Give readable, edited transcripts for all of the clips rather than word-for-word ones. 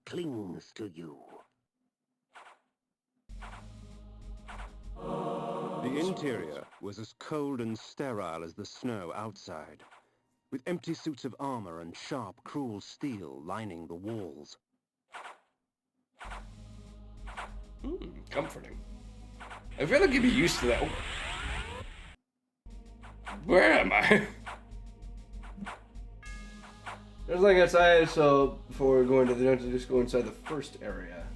clings to you. The interior was as cold and sterile as the snow outside, with empty suits of armor and sharp, cruel steel lining the walls. Comforting. I feel like you'd be used to that. Oh. Where am I? There's like outside, so before going to the dungeon, just go inside the first area.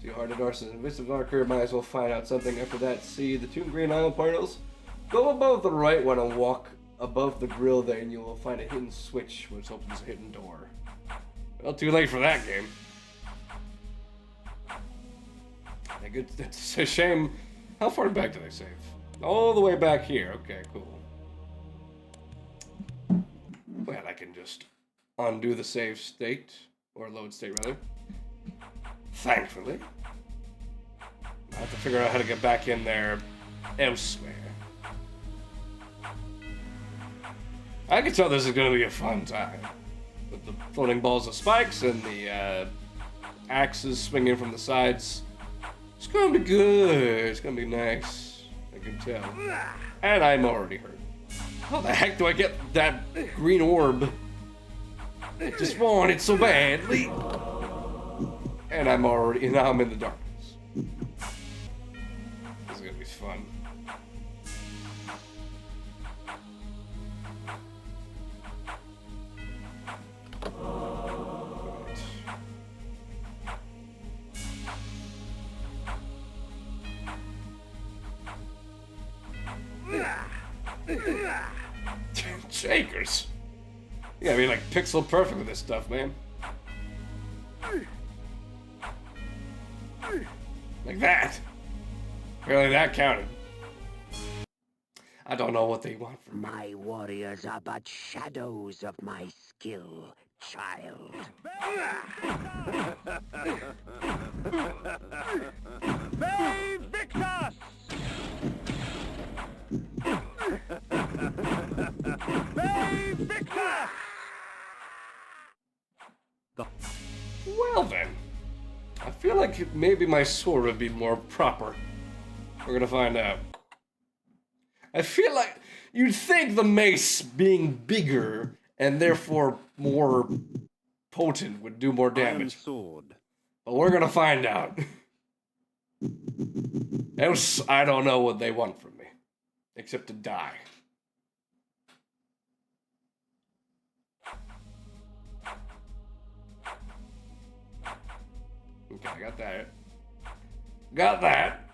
See Hearted Arson and Wisdom Marker, might as well find out something after that. See the two green island portals? Go above the right one and walk above the grill there, and you will find a hidden switch which opens a hidden door. Well, too late for that game. It's a shame. How far back did I save? All the way back here. Okay, cool. Well, I can just undo the save state, or load state rather. Thankfully. I have to figure out how to get back in there elsewhere. I can tell this is going to be a fun time. With the floating balls of spikes and the axes swinging from the sides. It's going to be good. It's going to be nice. I can tell. And I'm already hurt. How the heck do I get that green orb? I just want it so badly. And now I'm in the darkness. This is gonna be fun. Shakers. You gotta be like pixel perfect with this stuff, man. Like that. Really, that counted. I don't know what they want from me. My warriors are but shadows of my skill, child. Victus! Victus! Well then. I feel like maybe my sword would be more proper. We're gonna find out. I feel like you'd think the mace being bigger and therefore more potent would do more Iron damage. sword. But we're gonna find out. Else, I don't know what they want from me. Except to die. Okay, I got that. Got that.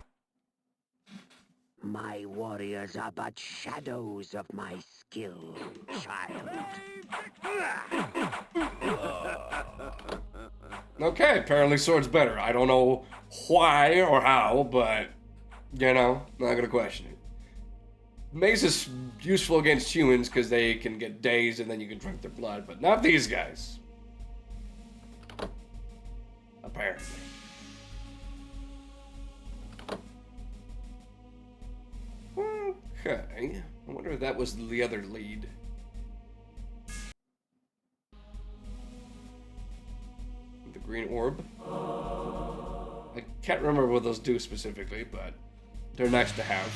My warriors are but shadows of my skill, child. Okay, apparently sword's better. I don't know why or how, but, you know, not gonna question it. Mace is useful against humans because they can get dazed and then you can drink their blood, but not these guys. Apparently. Okay. I wonder if that was the other lead. The green orb. I can't remember what those do specifically, but they're nice to have.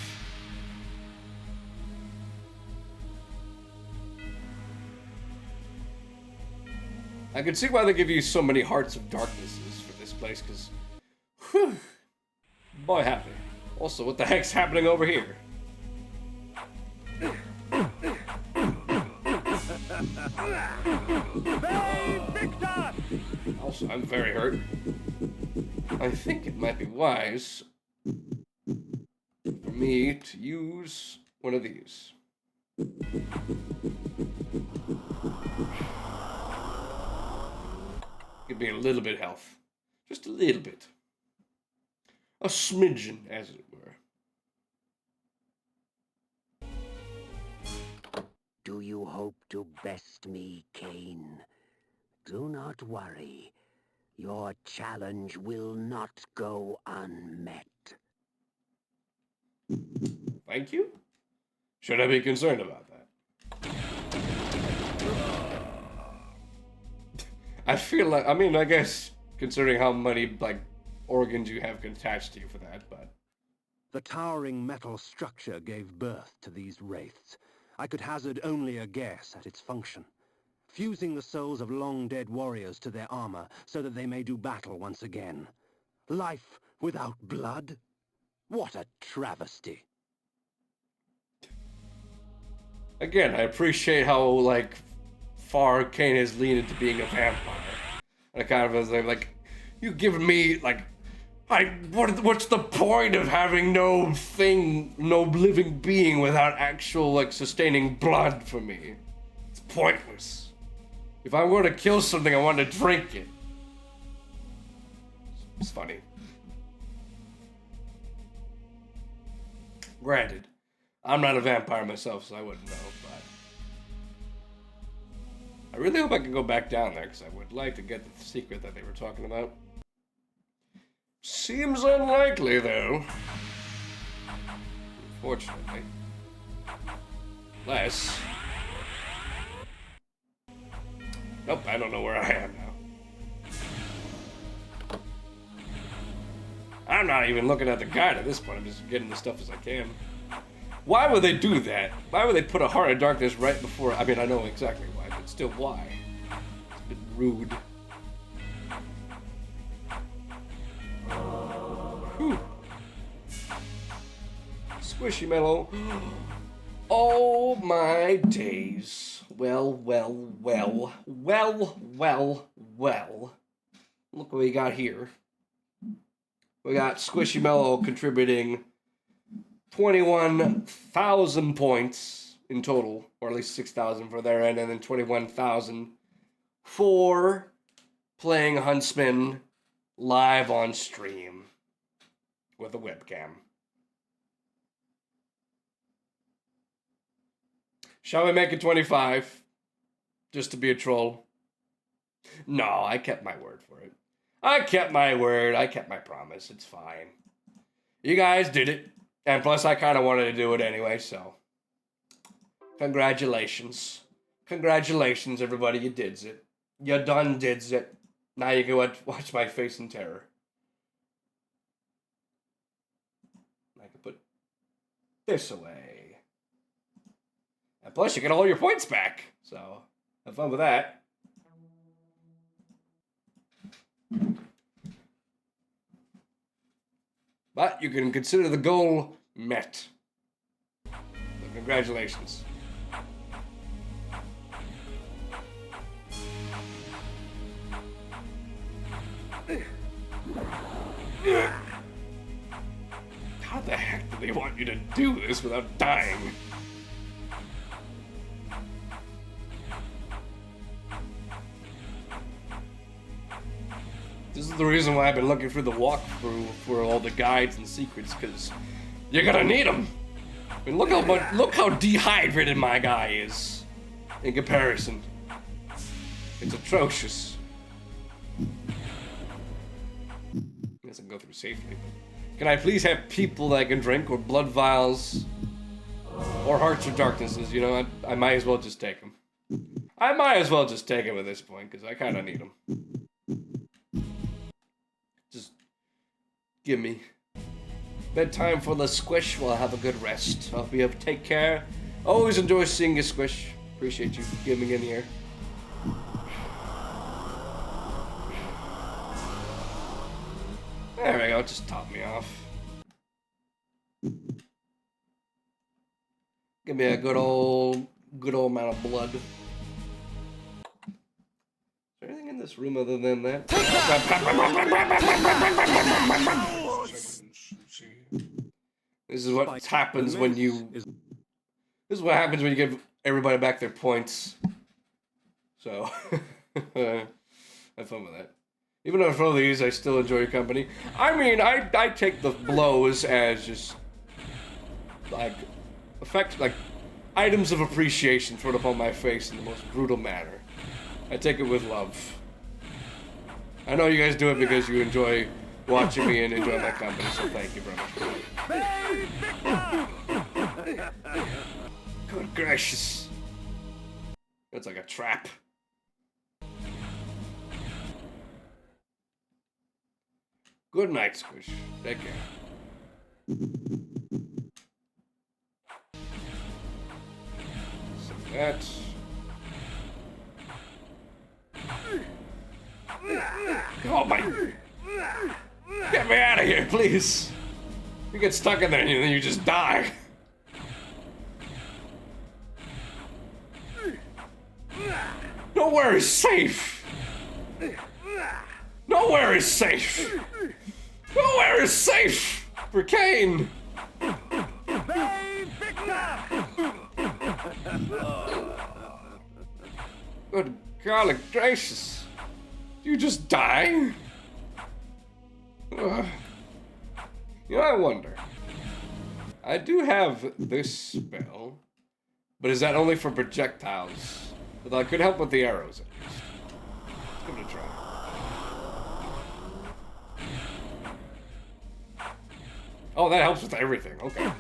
I can see why they give you so many hearts of darknesses for this place, because, whew, boy happy. Also, what the heck's happening over here? Also, I'm very hurt. I think it might be wise for me to use one of these. Give me a little bit of health. Just a little bit. A smidgen, as it were. Do you hope to best me, Cain? Do not worry. Your challenge will not go unmet. Thank you? Should I be concerned about that? I feel like, I mean, I guess, considering how many, like, organs you have attached to you for that, but... The towering metal structure gave birth to these wraiths. I could hazard only a guess at its function. Fusing the souls of long-dead warriors to their armor so that they may do battle once again. Life without blood? What a travesty. Again, I appreciate how, like, far Kane has leaned into being a vampire. And I kind of was like, you giving me, like, what's the point of having no living being without actual, like, sustaining blood for me? It's pointless. If I were to kill something, I want to drink it. It's funny. Granted, I'm not a vampire myself, so I wouldn't know, but... I really hope I can go back down there, because I would like to get the secret that they were talking about. Seems unlikely, though. Unfortunately. Unless... Nope, I don't know where I am now. I'm not even looking at the guide at this point, I'm just getting the stuff as I can. Why would they do that? Why would they put a Heart of Darkness right before... I mean, I know exactly why, but still, why? It's a bit rude. Whew. Squishy Mellow. Oh my days. Well. Look what we got here. We got Squishy Mellow contributing 21,000 points in total, or at least 6,000 for their end, and then 21,000 for playing Huntsman live on stream with a webcam. Shall we make it 25? Just to be a troll? No, I kept my word for it. I kept my word. I kept my promise. It's fine. You guys did it. And plus, I kind of wanted to do it anyway, so. Congratulations. Congratulations, everybody. You dids it. You done dids it. Now you can watch my face in terror. I can put this away. And plus, you get all your points back. So, have fun with that. But you can consider the goal met. So congratulations. How the heck do they want you to do this without dying? This is the reason why I've been looking through the walkthrough for all the guides and secrets, because you're gonna need them. I mean, look how dehydrated my guy is in comparison. It's atrocious. I guess I can go through safely. But can I please have people that I can drink, or blood vials, or hearts of darknesses? You know, I might as well just take them. I might as well just take them at this point, because I kind of need them. Just give me bedtime for the Squish. Well, have a good rest. Hope you take care. Always enjoy seeing you, Squish. Appreciate you giving in here. There we go. Just top me off. Give me a good old amount of blood. Anything in this room other than that? This is what happens when you... This is what happens when you give everybody back their points. So, have fun with that. Even though for these, I still enjoy your company. I mean, I take the blows as just, like, items of appreciation thrown upon my face in the most brutal manner. I take it with love. I know you guys do it because you enjoy watching me and enjoy my company, so thank you very much. Good gracious. That's like a trap. Good night, Squish. Take care. So that. Oh my! Get me out of here, please! You get stuck in there and then you just die. Nowhere is safe! Nowhere is safe! Nowhere is safe for Kain! Good garlic gracious. You just die? Ugh. You know, I wonder. I do have this spell, but is that only for projectiles? But I could help with the arrows at least. Let's give it a try. Oh, that helps with everything. Okay.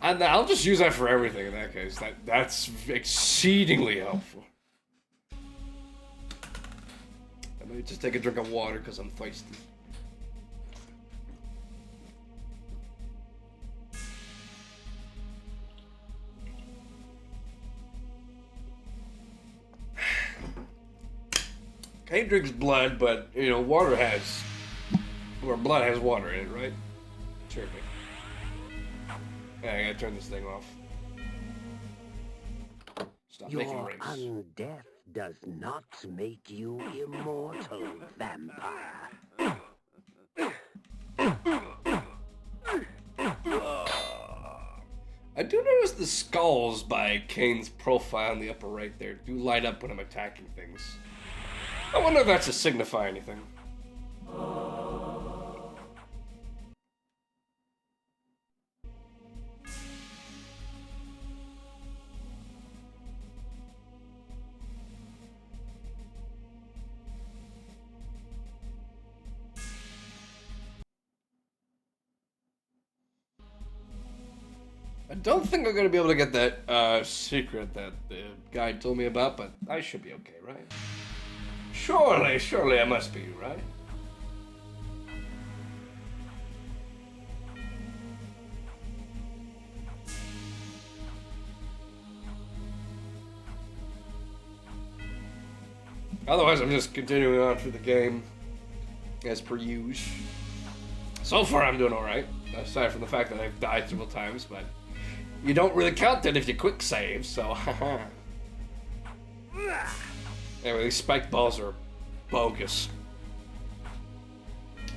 And I'll just use that for everything in that case. That's exceedingly helpful. I might just take a drink of water because I'm thirsty. Kain drinks blood, but, you know, water has... Or blood has water in it, right? Chirping. Yeah, I gotta turn this thing off. Stop making Your rings. undeath does not make you immortal, vampire. I do notice the skulls by Kain's profile in the upper right there do light up when I'm attacking things. I wonder if that's to signify anything. I don't think I'm gonna be able to get that secret that the guy told me about, but I should be okay, right? Surely I must be, right? Otherwise, I'm just continuing on through the game as per usual. So far, I'm doing alright, aside from the fact that I've died several times, but you don't really count it if you quick save, so haha. Anyway, these spike balls are bogus.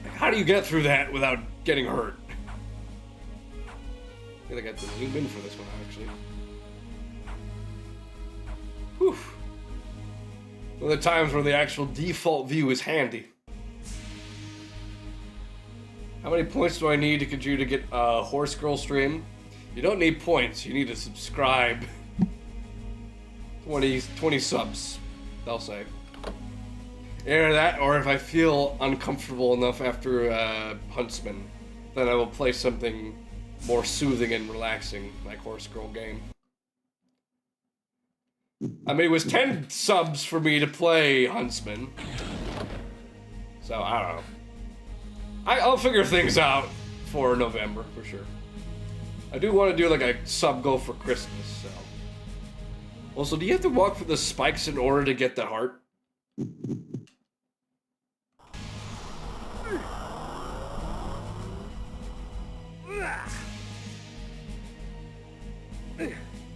Like, how do you get through that without getting hurt? I think I got to zoom in for this one, actually. Whew. One of the times where the actual default view is handy. How many points do I need to continue to get a Horse Girl stream? You don't need points, you need to subscribe. 20 subs, they'll say. Either that, or if I feel uncomfortable enough after Huntsman, then I will play something more soothing and relaxing, like Horse Girl game. I mean, it was 10 subs for me to play Huntsman. So, I don't know. I'll figure things out for November, for sure. I do want to do like a sub goal for Christmas, so. Also, do you have to walk for the spikes in order to get the heart?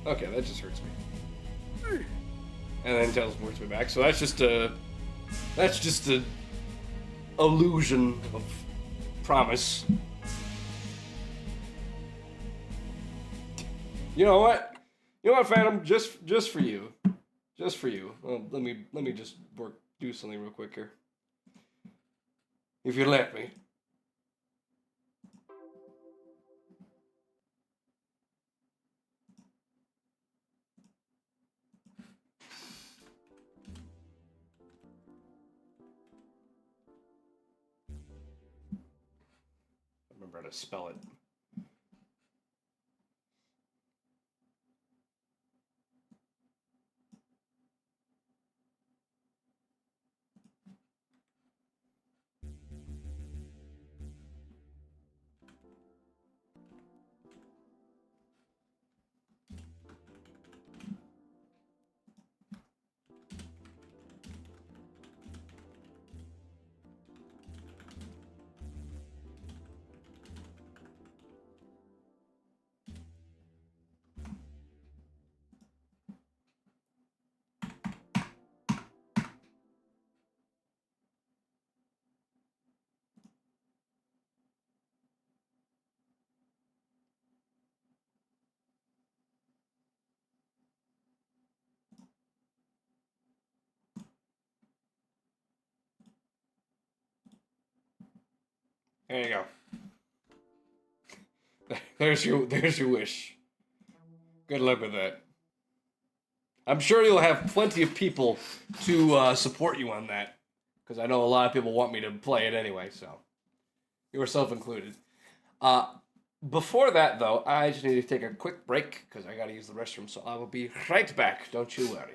Okay, that just hurts me. And then teleports me back. So that's just a illusion of promise. You know what? You know what, Phantom? Just for you. Just for you. Well, let me just do something real quick here. If you let me. Remember how to spell it. There you go. There's your wish. Good luck with that. I'm sure you'll have plenty of people to support you on that, because I know a lot of people want me to play it anyway, so yourself included. Before that, though, I just need to take a quick break, because I gotta use the restroom, so I will be right back, don't you worry.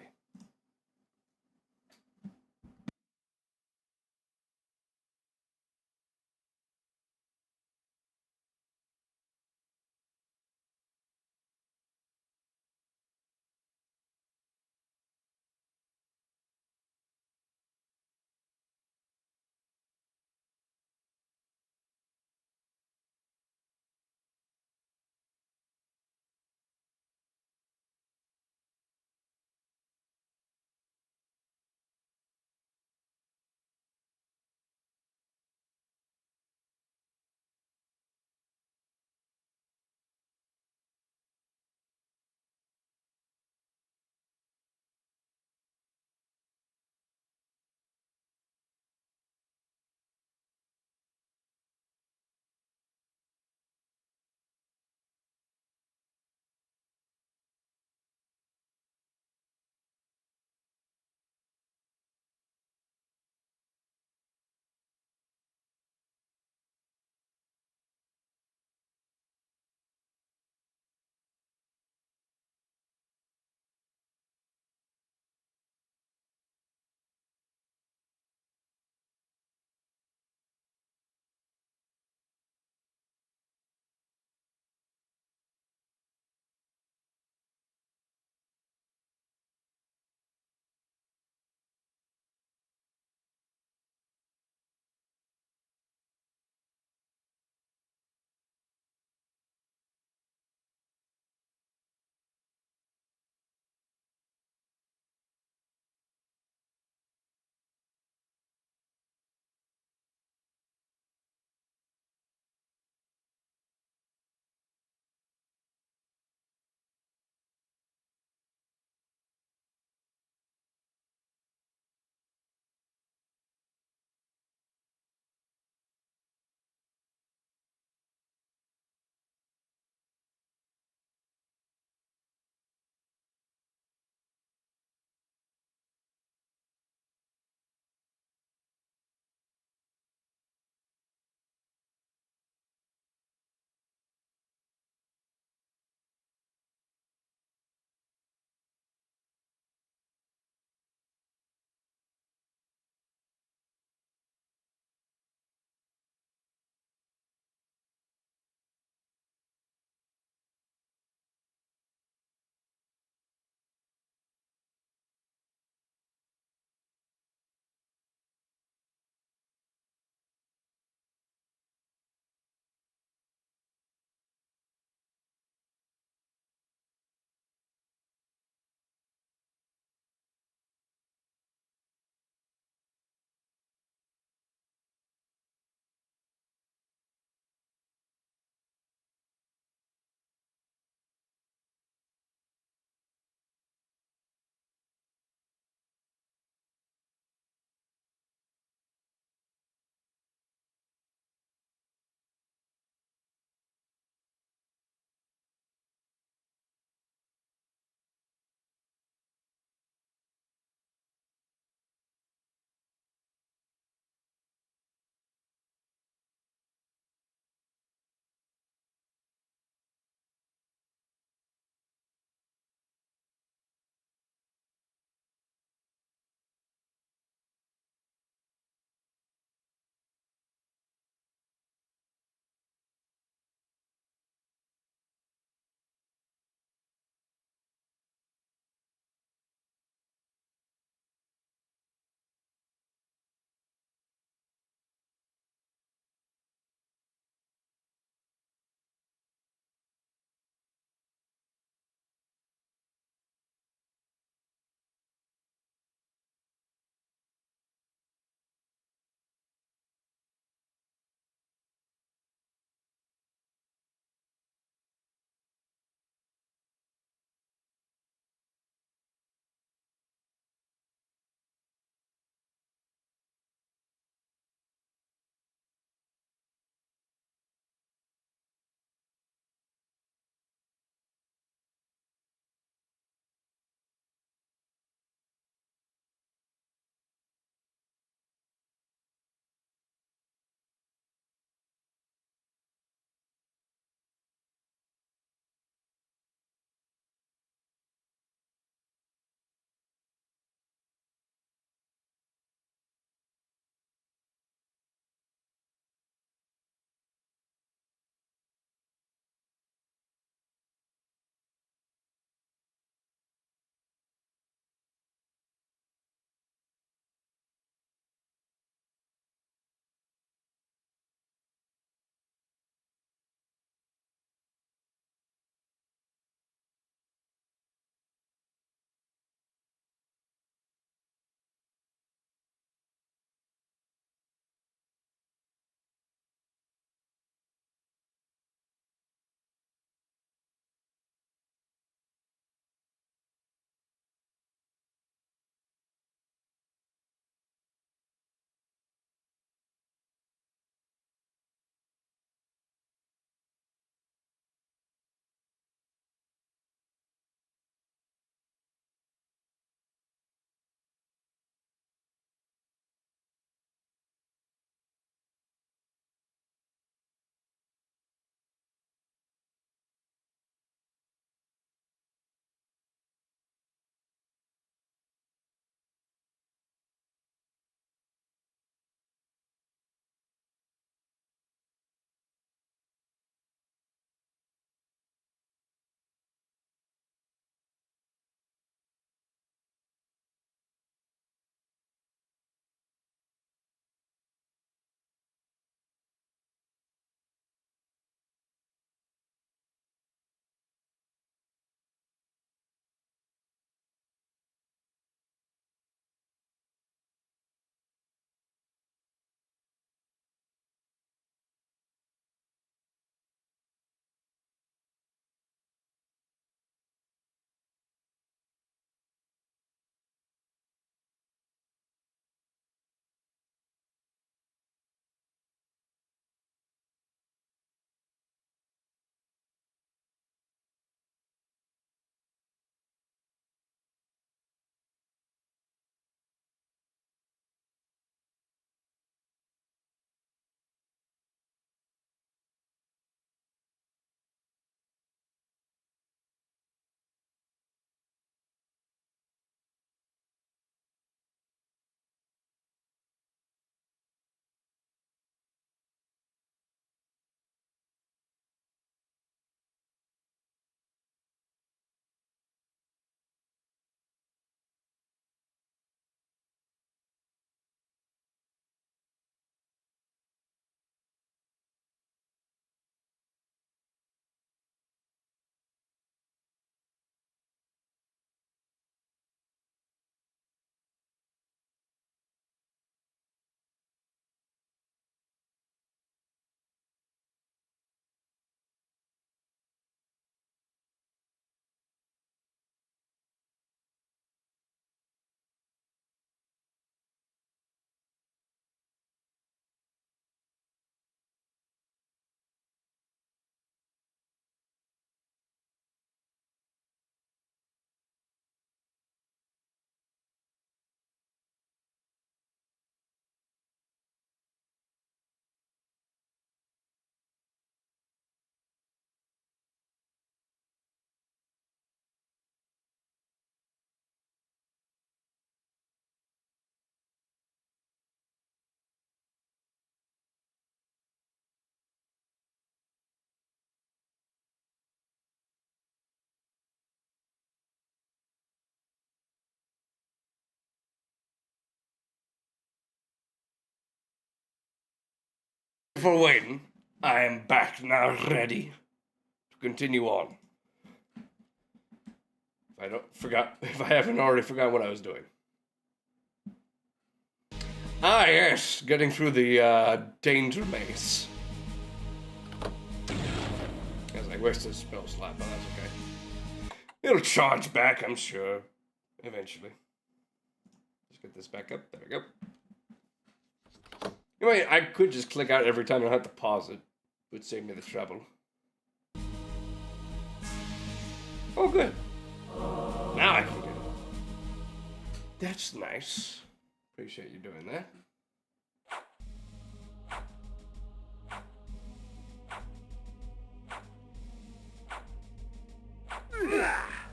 for waiting. I am back now, ready to continue on. If I haven't already forgotten what I was doing. Ah, yes, getting through the danger maze. I was like, where's the spell slot? But that's okay. It'll charge back, I'm sure. Eventually. Let's get this back up. There we go. Anyway, I could just click out every time and have to pause it. It would save me the trouble. Oh, good. Now I can get it. That's nice. Appreciate you doing that.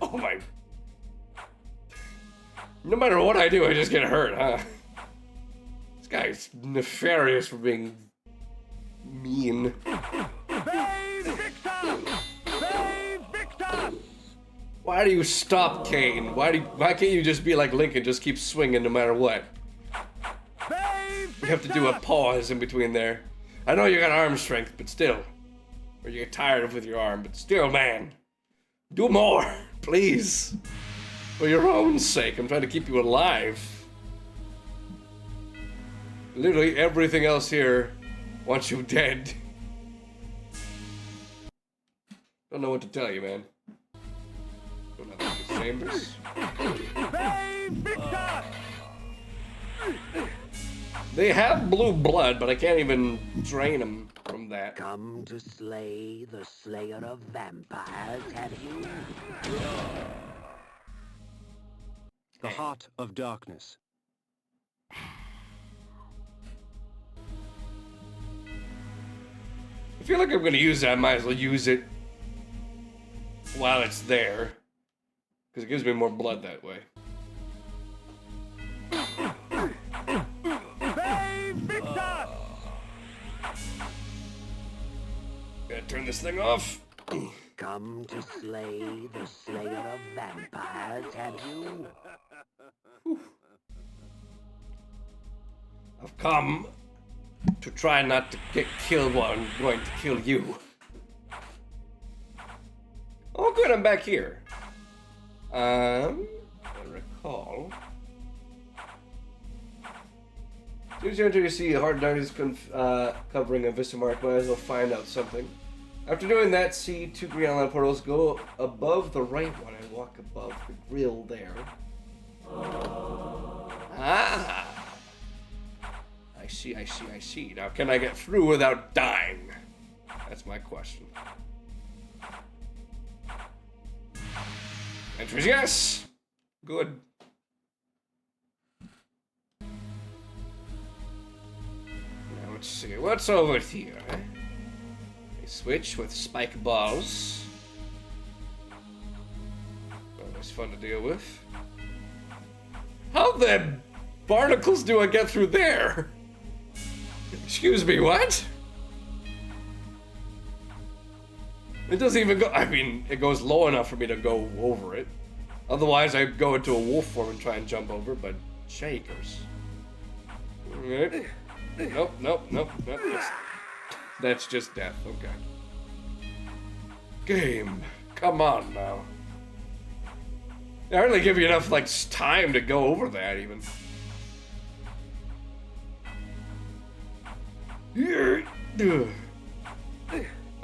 Oh my. No matter what I do, I just get hurt, huh? This guy's nefarious for being mean. Save Victor! Save Victor! Why do you stop, Kane? Why can't you just be like Link and just keep swinging no matter what? You have to do a pause in between there. I know you got arm strength, but still. Or you get tired with your arm, but still, man. Do more, please. For your own sake, I'm trying to keep you alive. Literally everything else here wants you dead. Don't know what to tell you, man. Don't have the chambers. They have blue blood, but I can't even drain them from that. Come to slay the slayer of vampires, have you? The Heart of Darkness. I feel like I'm gonna use that. I might as well use it while it's there. Because it gives me more blood that way. Gotta turn this thing off. Come to slay the slayer of vampires, have you? I've come to try not to get killed while I'm going to kill you. Oh good, I'm back here. I recall. As soon as you enter, you see a hard darkness covering a vista mark. Might as well find out something. After doing that, see two green outline portals. Go above the right one and walk above the grill there. Ah! I see. Now, can I get through without dying? That's my question. Entries, yes! Good. Now, let's see. What's over here? A switch with spike balls. Always fun to deal with. How the barnacles do I get through there? Excuse me, what? It doesn't even go. I mean, it goes low enough for me to go over it. Otherwise, I'd go into a wolf form and try and jump over, but shakers. Nope. That's just death. Okay. Game. Come on now. I hardly give you enough, like, time to go over that, even.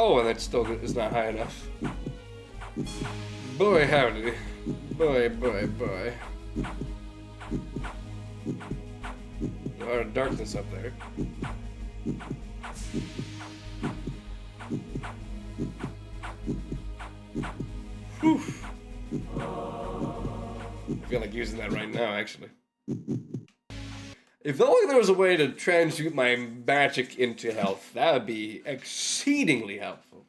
Oh, and that still is not high enough. Boy, howdy. Boy. A lot of darkness up there. Whew. I feel like using that right now, actually. If only there was a way to transmute my magic into health, that would be exceedingly helpful.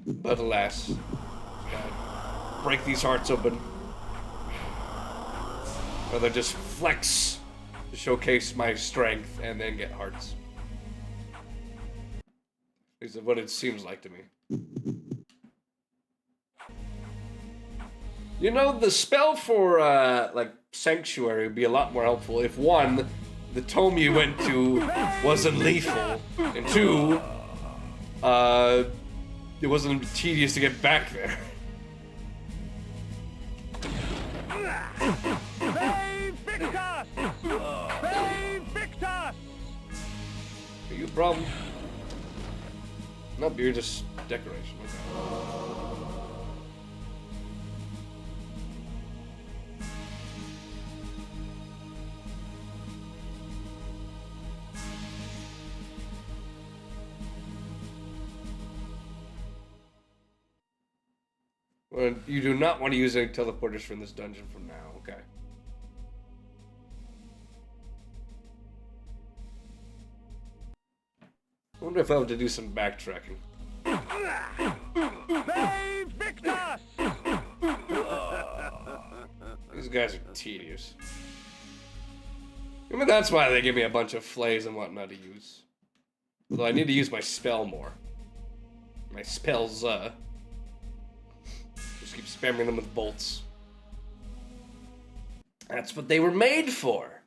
But alas, gotta break these hearts open. Rather just flex to showcase my strength and then get hearts. This is what it seems like to me. You know, the spell for, like, Sanctuary would be a lot more helpful if, one, the tome you went to wasn't lethal, and 2, it wasn't tedious to get back there. Victus! Victus! Are you a problem? Nope, you're just decoration. Okay. Well, you do not want to use any teleporters from this dungeon from now, okay. I wonder if I have to do some backtracking. Victus! These guys are tedious. I mean, that's why they give me a bunch of flays and whatnot to use. Although I need to use my spell more. My spells, just keep spamming them with bolts. That's what they were made for.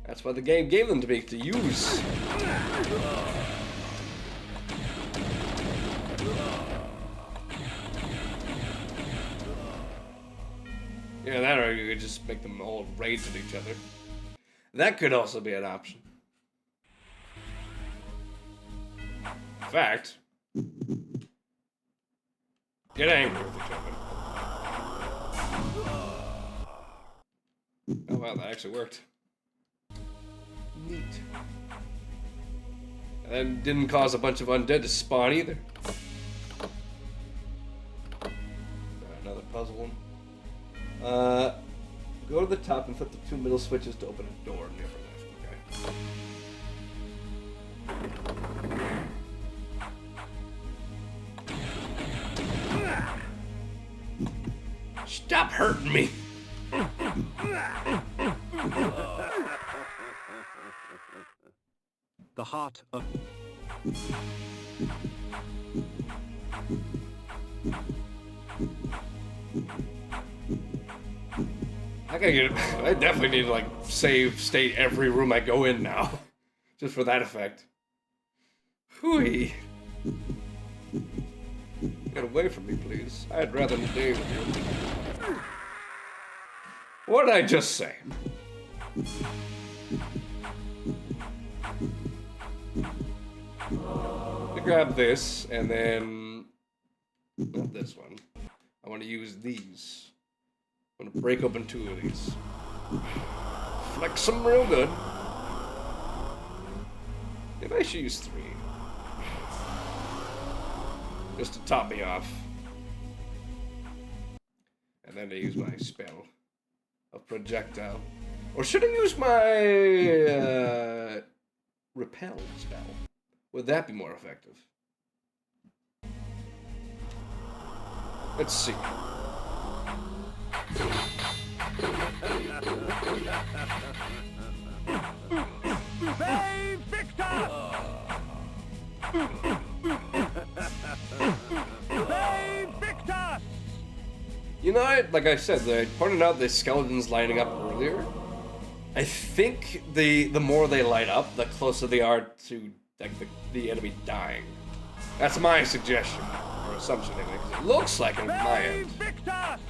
That's why the game gave them to me to use. Yeah, that or you could just make them all rage at each other. That could also be an option. In fact, get angry with each other. Oh wow, that actually worked. Neat. And that didn't cause a bunch of undead to spawn either. Another puzzle one. Go to the top and flip the 2 middle switches to open a door near the left. Okay. Stop hurting me! The heart of... I definitely need to, like, save state every room I go in now. Just for that effect. Hooey. Get away from me, please. I'd rather stay with you. What did I just say? I grab this, and then... not this one. I want to use these. I'm gonna break open 2 of these. Flex them real good. Maybe I should use 3. Just to top me off. And then to use my spell of projectile. Or should I use my repel spell? Would that be more effective? Let's see. Victus! Victus! You know, like I said, I pointed out the skeletons lining up earlier. I think the more they light up, the closer they are to like the enemy dying. That's my suggestion or assumption, anyway, because it looks like it on my end. Victus!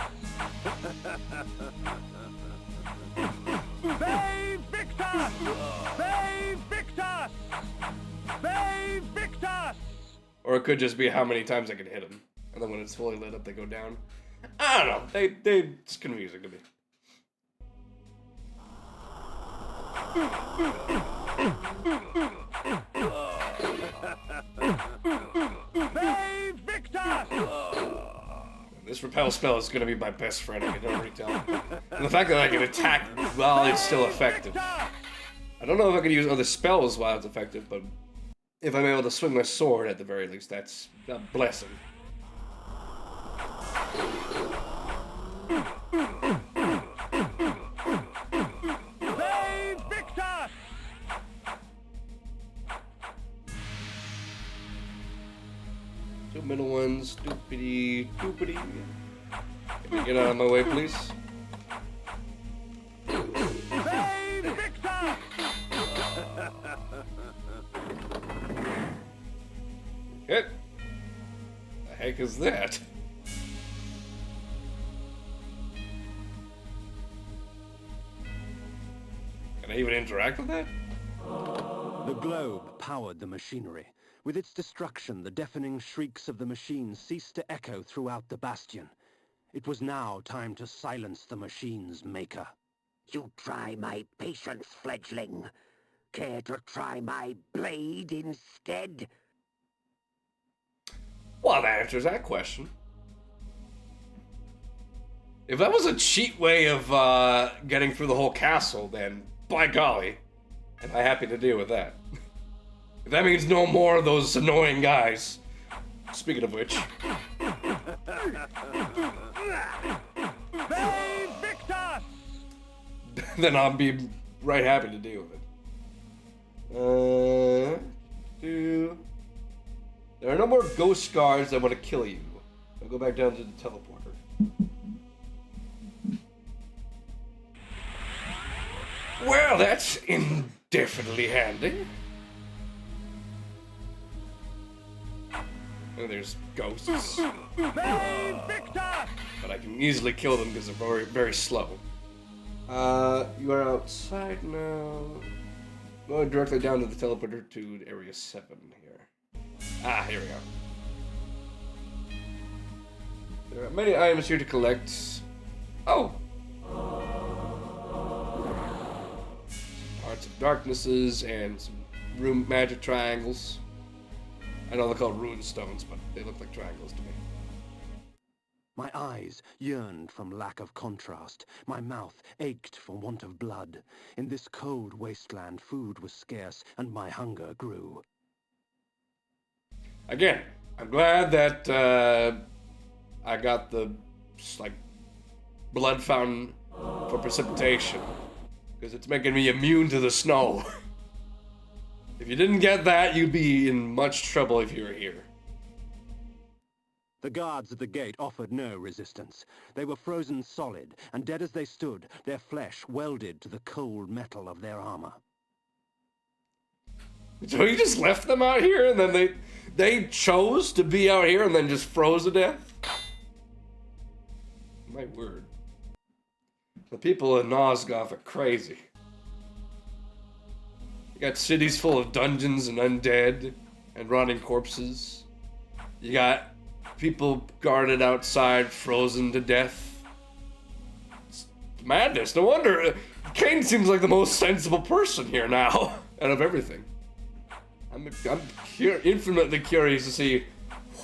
Victus! Victus! Victus! Or it could just be how many times I can hit them, and then when it's fully lit up, they go down. I don't know. It's confusing to me. Victus! This repel spell is going to be my best friend, I can already tell. And the fact that I can attack while it's still effective. I don't know if I can use other spells while it's effective, but if I'm able to swing my sword at the very least, that's a blessing. Victus! Two middle ones, doopity doopity. Can you get out of my way, please? Victus! heck is that? Can I even interact with that? The globe powered the machinery. With its destruction, the deafening shrieks of the machines ceased to echo throughout the bastion. It was now time to silence the machine's maker. You try my patience, fledgling. Care to try my blade instead? Well, that answers that question. If that was a cheat way of getting through the whole castle, then by golly, am I happy to deal with that. If that means no more of those annoying guys. Speaking of which. Save Victor! Then I'll be right happy to deal with it. There are no more ghost guards that want to kill you. I'll go back down to the teleporter. Well, that's indefinitely handy. Oh, there's ghosts. Save Victor! But I can easily kill them because they're very, very slow. You are outside now. Going directly down to the teleporter to Area 7 here. Ah, here we go. There are many items here to collect. Oh! Hearts of Darknesses and some room magic triangles. I know they're called rune stones, but they look like triangles to me. My eyes yearned from lack of contrast. My mouth ached for want of blood. In this cold wasteland, food was scarce, and my hunger grew. Again, I'm glad that I got the like blood fountain for precipitation, because it's making me immune to the snow. If you didn't get that, you'd be in much trouble if you were here. The guards at the gate offered no resistance. They were frozen solid, and dead as they stood, their flesh welded to the cold metal of their armor. So you just left them out here, and then they chose to be out here and then just froze to death? My word. The people in Nosgoth are crazy. You got cities full of dungeons and undead and rotting corpses. You got people guarded outside, frozen to death. It's madness. No wonder Kain seems like the most sensible person here now, out of everything. I'm infinitely curious to see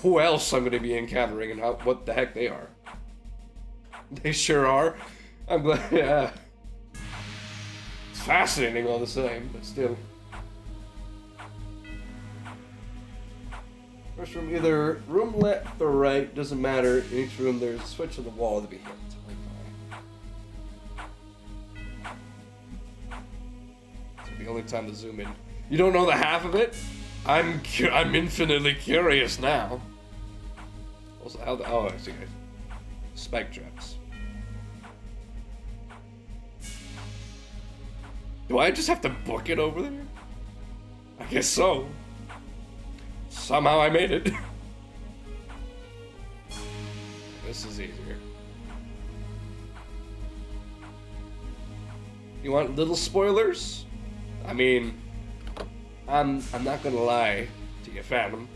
who else I'm going to be encountering and what the heck they are. They sure are. I'm glad. Yeah. It's fascinating all the same, but still. First room, either room left or right, doesn't matter. In each room, there's a switch on the wall to be hit. It's the only time to zoom in. You don't know the half of it? I'm infinitely curious now. Also, oh, I see. Spike traps. Do I just have to book it over there? I guess so. Somehow I made it. This is easier. You want little spoilers? I mean, I'm not gonna lie to you, Phantom.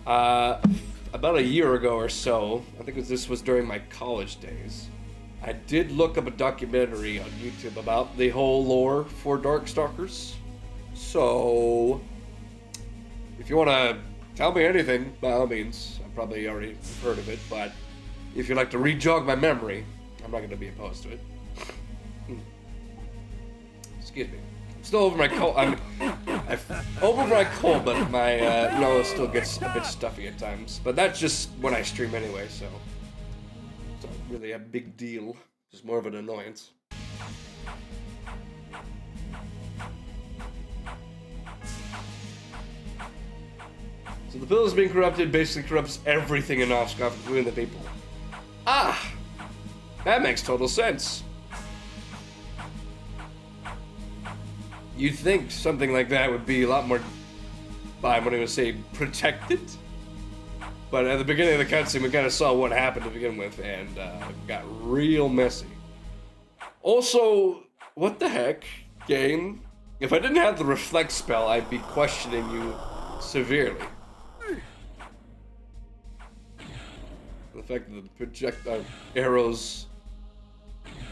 About a year ago or so, I think this was during my college days, I did look up a documentary on YouTube about the whole lore for Darkstalkers. So, if you want to tell me anything, by all means, I've probably already heard of it, but if you'd like to re-jog my memory, I'm not going to be opposed to it. Excuse me. I'm still over my cold. I'm over my cold, but my nose still gets a bit stuffy at times. But that's just when I stream anyway, so it's not really a big deal. It's more of an annoyance. So the pillars being corrupted basically corrupts everything in Nosgoth, including the people. Ah! That makes total sense. You'd think something like that would be a lot more, I'm going to say, protected? But at the beginning of the cutscene, we kind of saw what happened to begin with, and it got real messy. Also, what the heck, game? If I didn't have the reflect spell, I'd be questioning you severely. The fact that the projectile arrows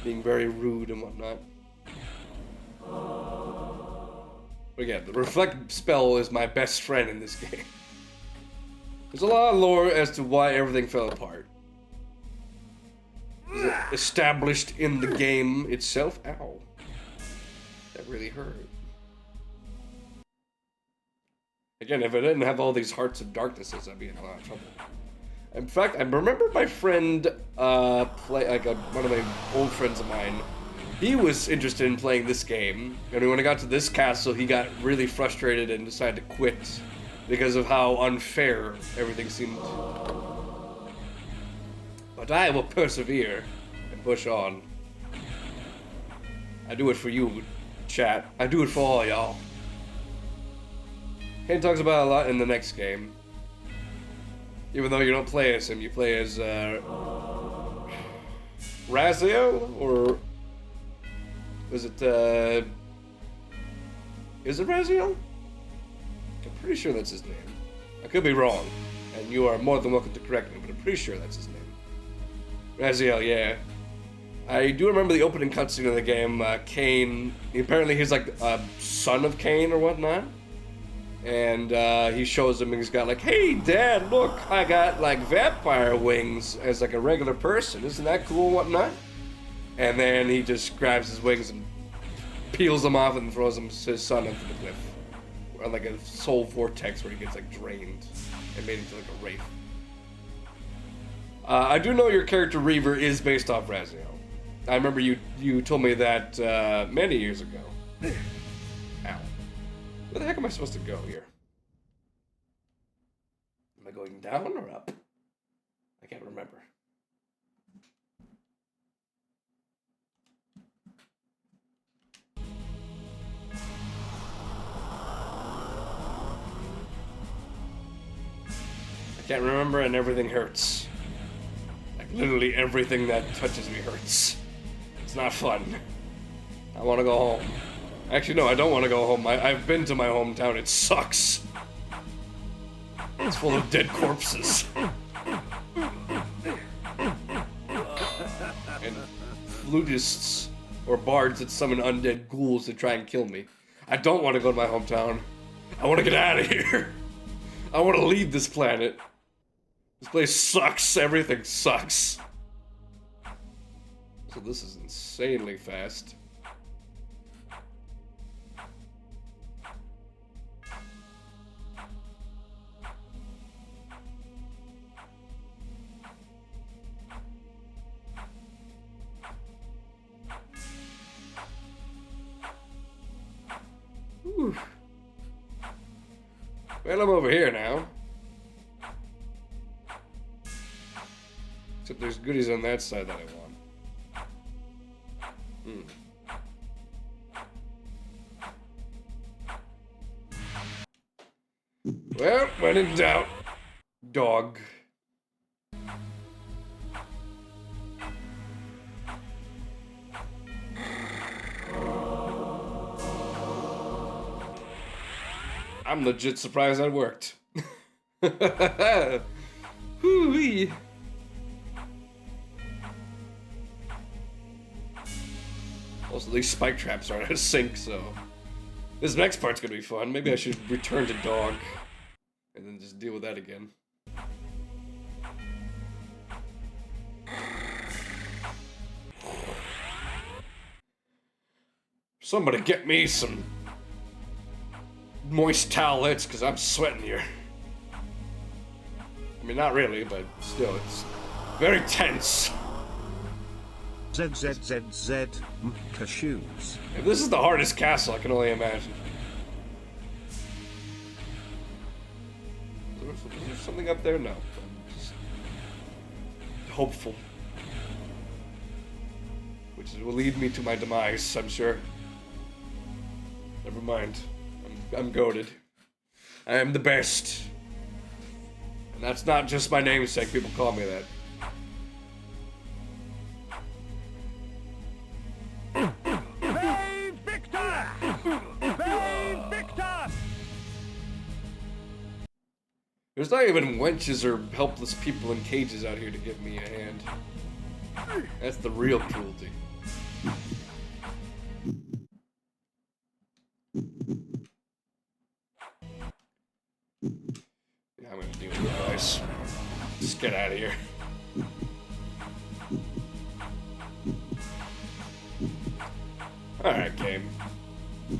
being very rude and whatnot. But again, the reflect spell is my best friend in this game. There's a lot of lore as to why everything fell apart. Is it established in the game itself? Ow. That really hurt. Again, if I didn't have all these Hearts of Darknesses, I'd be in a lot of trouble. In fact, I remember my friend, one of my old friends of mine, he was interested in playing this game, and when I got to this castle, he got really frustrated and decided to quit because of how unfair everything seemed. But I will persevere and push on. I do it for you, chat. I do it for all y'all. Kane talks about it a lot in the next game. Even though you don't play as him, you play as Raziel, or is it Raziel? I'm pretty sure that's his name. I could be wrong, and you are more than welcome to correct me, but I'm pretty sure that's his name. Raziel, yeah. I do remember the opening cutscene of the game. Kane, apparently he's like a son of Kane or whatnot. And he shows him and he's got like, hey dad, look, I got like vampire wings as like a regular person. Isn't that cool and whatnot? And then he just grabs his wings and peels them off and throws his son into the cliff. Or like a soul vortex where he gets like drained and made into like a wraith. I do know your character Reaver is based off Raziel. I remember you told me that many years ago. Ow. Where the heck am I supposed to go here? Am I going down or up? I can't remember. I can't remember and everything hurts. Like literally everything that touches me hurts. It's not fun. I want to go home. Actually, no, I don't want to go home. I've been to my hometown. It sucks. It's full of dead corpses. And flutists or bards that summon undead ghouls to try and kill me. I don't want to go to my hometown. I want to get out of here. I want to leave this planet. This place sucks. Everything sucks. So this is insanely fast. Whew. Well, I'm over here now. Except there's goodies on that side that I want. Well, when in doubt, dog. I'm legit surprised that worked. Hoo-wee. Also, these spike traps aren't out of sync, so this next part's gonna be fun. Maybe I should return to dog and then just deal with that again. Somebody get me some moist towelettes, because I'm sweating here. I mean, not really, but still, it's very tense. ZZZZ, cashews. If this is the hardest castle, I can only imagine. Is there something up there? No. I'm just hopeful. Which will lead me to my demise, I'm sure. Never mind. I'm goated. I am the best. And that's not just my namesake, people call me that. Main Victor! Main Victor! There's not even wenches or helpless people in cages out here to give me a hand. That's the real cruelty. Yeah, I'm gonna deal with you guys. Just get out of here. Alright, game.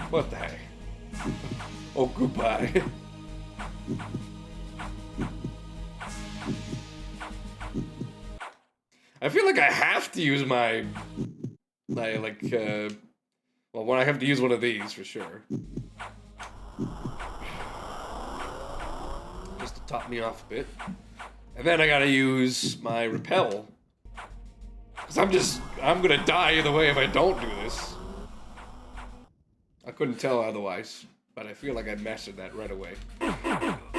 What the heck? Oh, goodbye. I feel like I have to use my well, when I have to use one of these for sure. Just to top me off a bit. And then I gotta use my repel. Cause I'm gonna die either way if I don't do this. I couldn't tell otherwise, but I feel like I mastered that right away.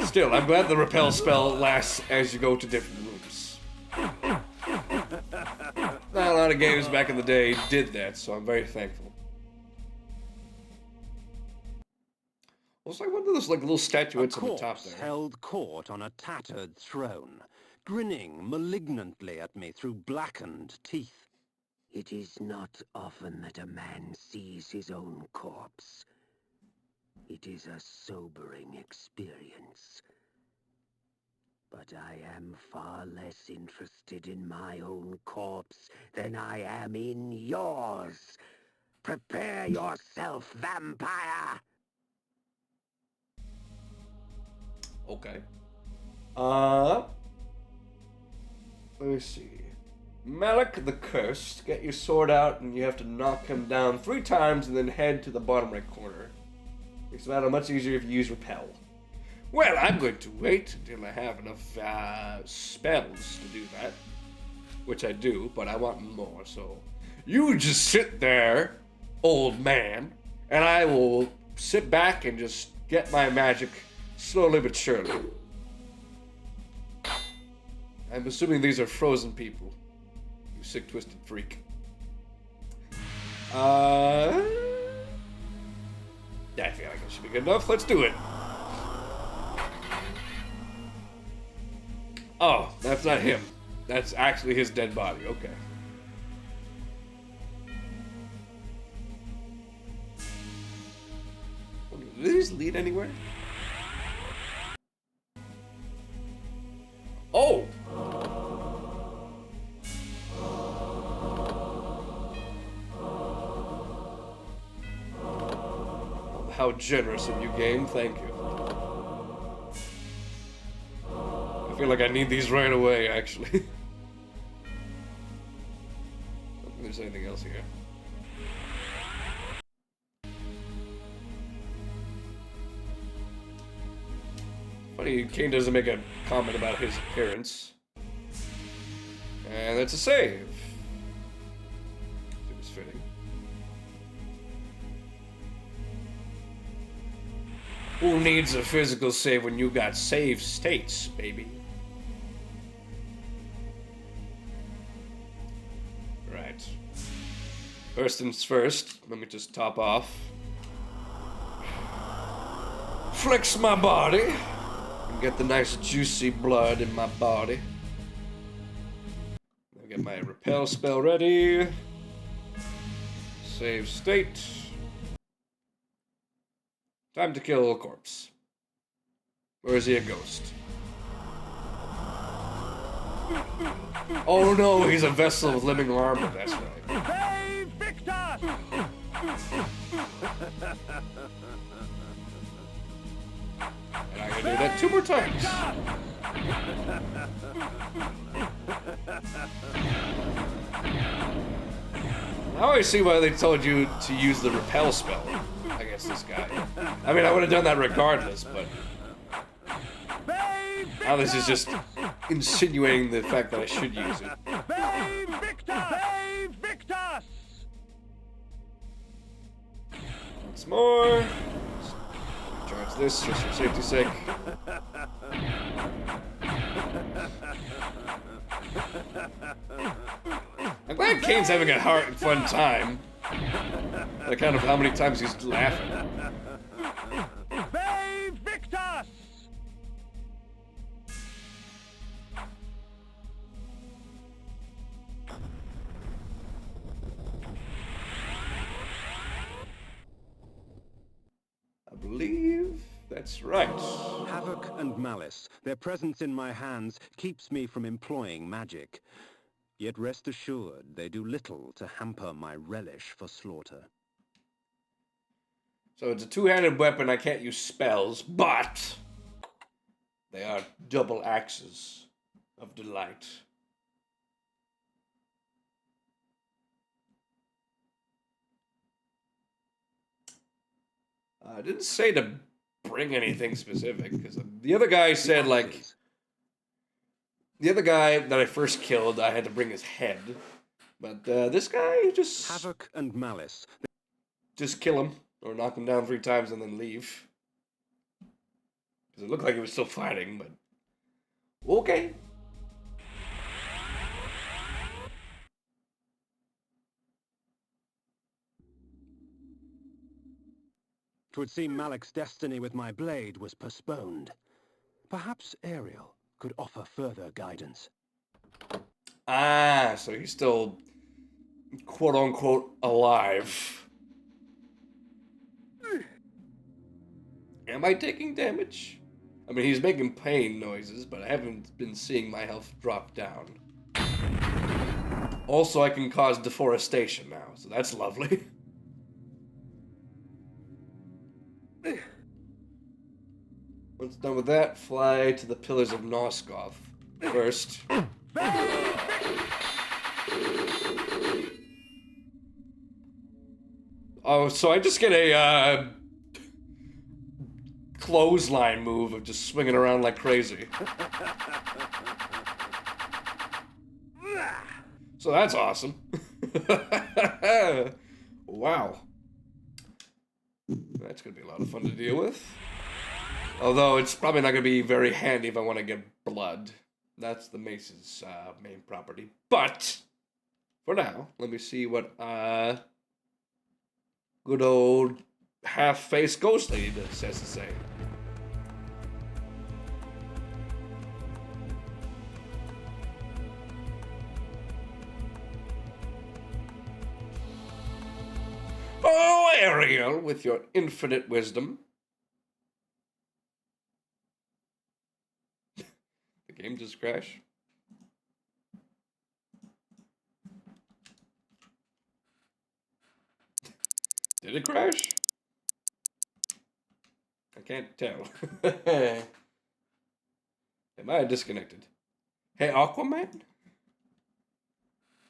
Still, I'm glad the repel spell lasts as you go to different rooms. Not a lot of games back in the day did that, so I'm very thankful. Also, I wonder there's like little statuettes on the top corpse there. held court on a tattered throne, grinning malignantly at me through blackened teeth. It is not often that a man sees his own corpse. It is a sobering experience. But I am far less interested in my own corpse than I am in yours. Prepare yourself, vampire! Okay. Let me see. Malik the Cursed. Get your sword out and you have to knock him down 3 times and then head to the bottom right corner. Makes the battle much easier if you use repel. Well, I'm going to wait until I have enough spells to do that. Which I do, but I want more, so... You just sit there, old man, and I will sit back and just get my magic slowly but surely. I'm assuming these are frozen people. You sick, twisted freak. I feel like it should be good enough. Let's do it. Oh, that's not him. That's actually his dead body. Okay. Do these lead anywhere? Oh! How generous of you, game. Thank you. I feel like I need these right away, actually. I don't think there's anything else here. Funny, Kane doesn't make a comment about his appearance. And that's a save. It was fitting. Who needs a physical save when you got save states, baby? Right. First things first, let me just top off. Flex my body. And get the nice juicy blood in my body. I'll get my repel spell ready. Save state. Time to kill a corpse. Or is he a ghost? Oh no, he's a vessel with living armor, that's right. Hey, Victor! And I'm gonna do that 2 more times. Now I see why they told you to use the repel spell against this guy. I mean, I would have done that regardless, but now this is just insinuating the fact that I should use it. Hey, Victor! Hey, Victor! Once more. Charge this just for safety's sake. I'm glad Kane's having a fun time. On account of how many times he's laughing. Ve Victus! I believe that's right. Havoc and malice, their presence in my hands keeps me from employing magic. Yet rest assured, they do little to hamper my relish for slaughter. So it's a two-handed weapon, I can't use spells, but they are double axes of delight. I didn't say to bring anything specific, because the other guy said, like... The other guy that I first killed, I had to bring his head. But this guy, just... Havoc and malice. Just kill him, or knock him down 3 times and then leave. Because it looked like he was still fighting, but... Okay. Twould seem Malik's destiny with my blade was postponed. Perhaps Ariel could offer further guidance. Ah, so he's still, quote-unquote, alive. Am I taking damage? I mean, he's making pain noises, but I haven't been seeing my health drop down. Also, I can cause deforestation now, so that's lovely. Once done with that, fly to the Pillars of Nosgoth. First. Oh, so I just get a clothesline move of just swinging around like crazy. So that's awesome. Wow. That's gonna be a lot of fun to deal with. Although it's probably not gonna be very handy if I want to get blood. That's the mace's main property. But for now, let me see what good old half-faced ghost lady says to say. Oh, Ariel, with your infinite wisdom. The game just crashed. Did it crash? I can't tell. Am I disconnected? Hey, Aquaman?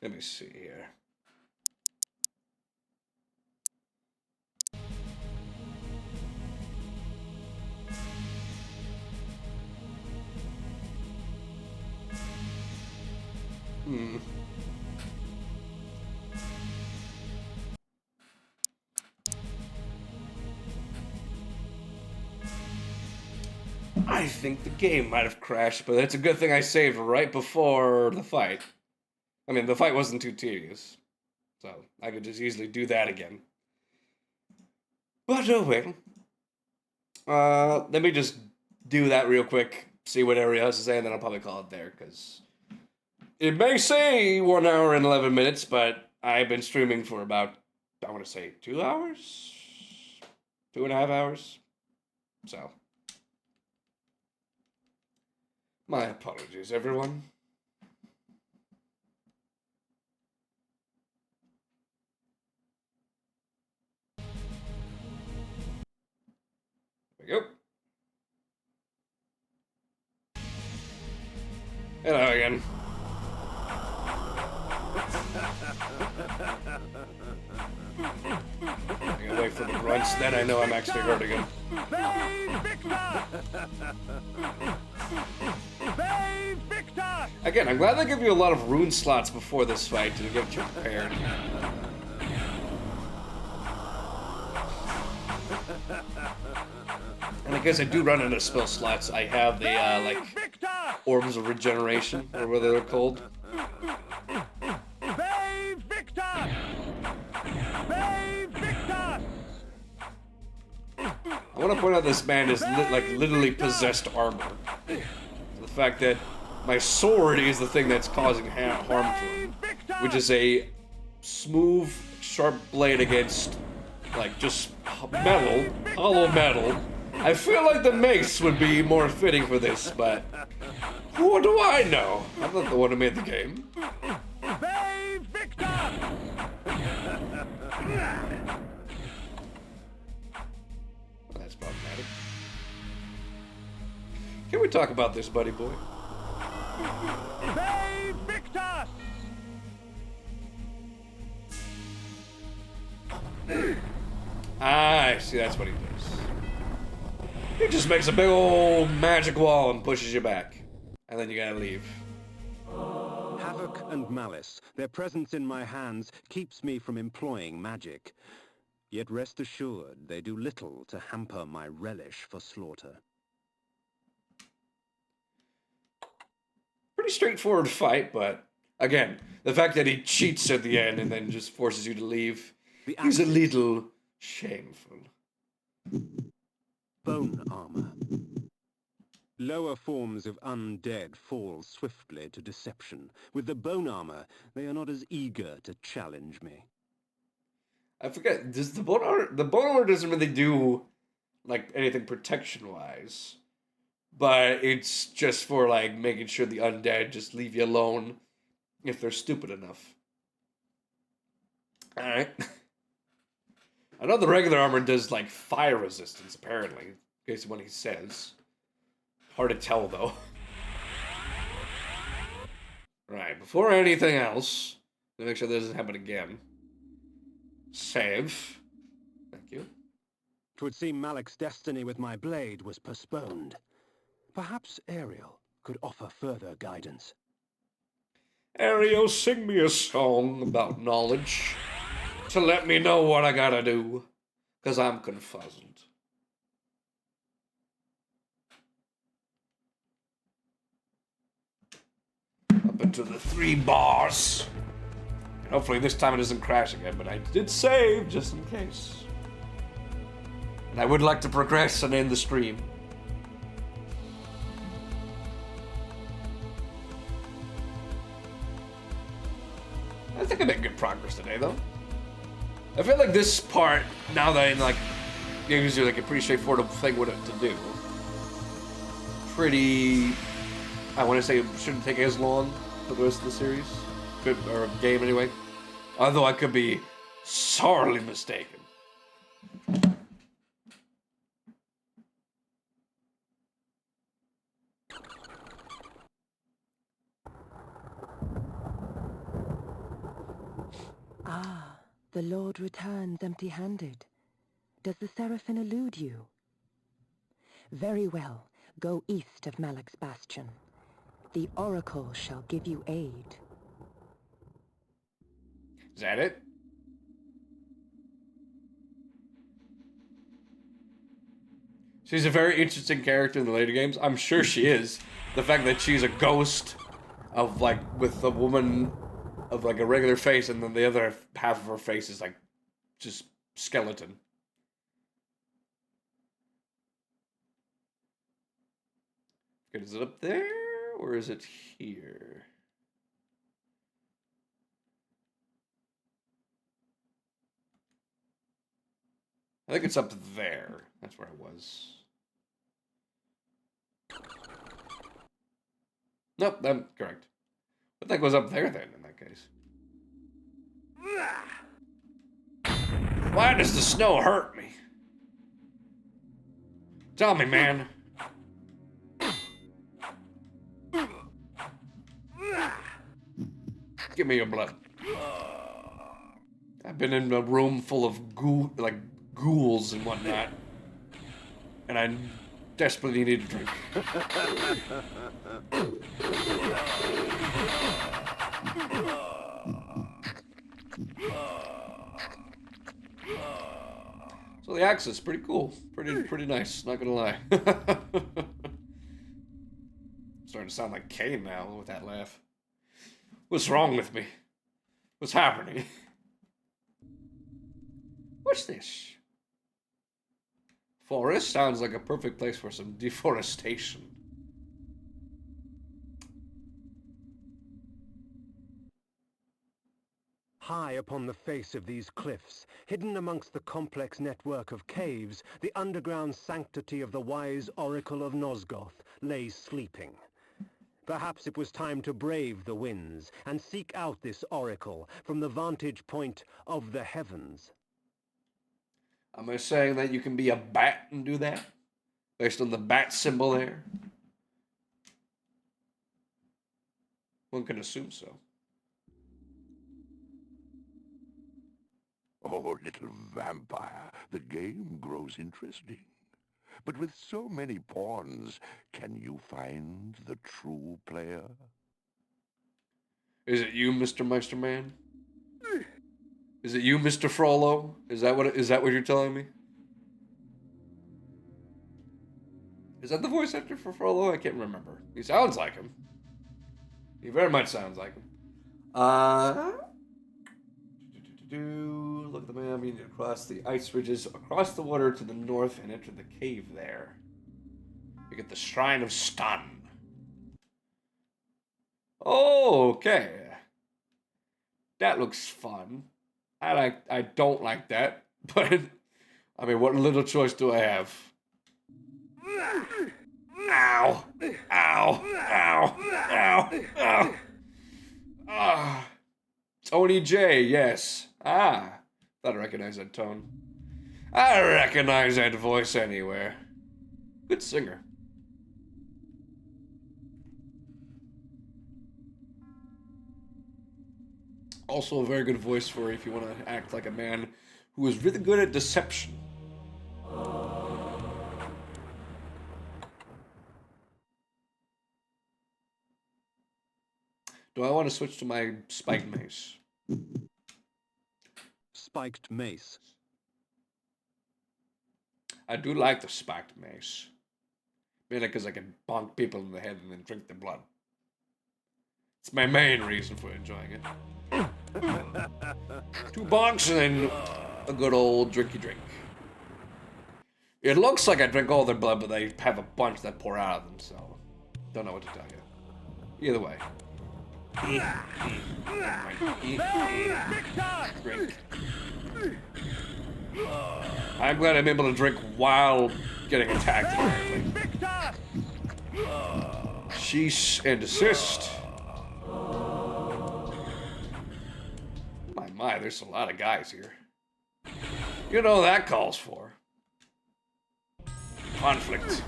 Let me see here. I think the game might have crashed, but it's a good thing I saved right before the fight. I mean, the fight wasn't too tedious, so I could just easily do that again. But oh well. Let me just do that real quick, see what Ariel has to say, and then I'll probably call it there, because it may say 1 hour and 11 minutes, but I've been streaming for about, I want to say 2 hours? 2.5 hours? So, my apologies, everyone. There we go. Hello again. I gotta wait for the grunts, then I know I'm actually hurting him. Again, I'm glad they give you a lot of rune slots before this fight to get you prepared. And I guess I do run into spell slots. I have the, like, Orbs of Regeneration, or whatever they're called. want to point out this man is like literally possessed armor. The fact that my sword is the thing that's causing harm to him, which is a smooth, sharp blade against like just metal, hollow metal. I feel like the mace would be more fitting for this, but what do I know? I'm not the one who made the game. Save Victor! That's problematic. Can we talk about this, buddy boy? Save Victor! I see, that's what he does. He just makes a big old magic wall and pushes you back. And then you gotta leave. Havoc and malice, their presence in my hands keeps me from employing magic. Yet rest assured, they do little to hamper my relish for slaughter. Pretty straightforward fight, but again, the fact that he cheats at the end and then just forces you to leave is a little shameful. Bone armor. Lower forms of undead fall swiftly to deception. With the bone armor, they are not as eager to challenge me. I forget, does the bone armor doesn't really do like anything protection-wise. But it's just for like making sure the undead just leave you alone if they're stupid enough. Alright. I know the regular armor does like fire resistance, apparently. Based on what he says. Hard to tell though. Right, before anything else, to make sure this doesn't happen again. Save. Thank you. 'Twould seem Malek's destiny with my blade was postponed. Perhaps Ariel could offer further guidance. Ariel, sing me a song about knowledge to let me know what I gotta do, 'cause I'm confuzzled. Up into the 3 bars. And hopefully this time it doesn't crash again, but I did save just in case. And I would like to progress and end the stream. I think I made good progress today, though. I feel like this part, now that I'm like, gives you like a pretty straightforward thing what to do. Pretty, I want to say it shouldn't take as long for the rest of the series, or game anyway. Although I could be sorely mistaken. Ah, the Lord returns empty-handed. Does the Seraphim elude you? Very well, go east of Malek's Bastion. The Oracle shall give you aid. Is that it? She's a very interesting character in the later games. I'm sure she is. The fact that she's a ghost of like, with a woman of like a regular face, and then the other half of her face is like just skeleton. Good, is it up there or is it here? I think it's up there. That's where it was. Nope, I'm correct. What the heck was up there then, in that case? Why does the snow hurt me? Tell me, man. Give me your blood. I've been in a room full of ghouls and whatnot, and I desperately need a drink. So the axe is pretty cool, pretty nice. Not gonna lie. Starting to sound like Kane now with that laugh. What's wrong with me? What's happening? What's this? Forest sounds like a perfect place for some deforestation. High upon the face of these cliffs, hidden amongst the complex network of caves, the underground sanctity of the wise Oracle of Nosgoth lay sleeping. Perhaps it was time to brave the winds and seek out this oracle from the vantage point of the heavens. Am I saying that you can be a bat and do that? Based on the bat symbol there? One can assume so. Oh, little vampire, the game grows interesting. But with so many pawns, can you find the true player? Is it you, Mr. Meisterman? Is it you, Mr. Frollo? Is that what you're telling me? Is that the voice actor for Frollo? I can't remember. He sounds like him. He very much sounds like him. Look at the map. You need to cross the ice ridges, across the water to the north, and enter the cave there. You get the Shrine of Stun. Oh, okay. That looks fun. I don't like that, but I mean, what little choice do I have? Ow! Ow! Ow! Ow! Ow! Ah! Tony J, yes. Ah, thought I recognized that tone. I recognize that voice anywhere. Good singer. Also a very good voice for if you want to act like a man who is really good at deception. Do I want to switch to my spiked mace? Spiked mace. I do like the spiked mace. Mainly because I can bonk people in the head and then drink their blood. It's my main reason for enjoying it. 2 bonks and then a good old drinky drink. It looks like I drink all their blood, but they have a bunch that pour out of them, so don't know what to tell you. Either way. Drink. I'm glad I'm able to drink while getting attacked. Sheesh and desist. My, there's a lot of guys here. You know that calls for conflict.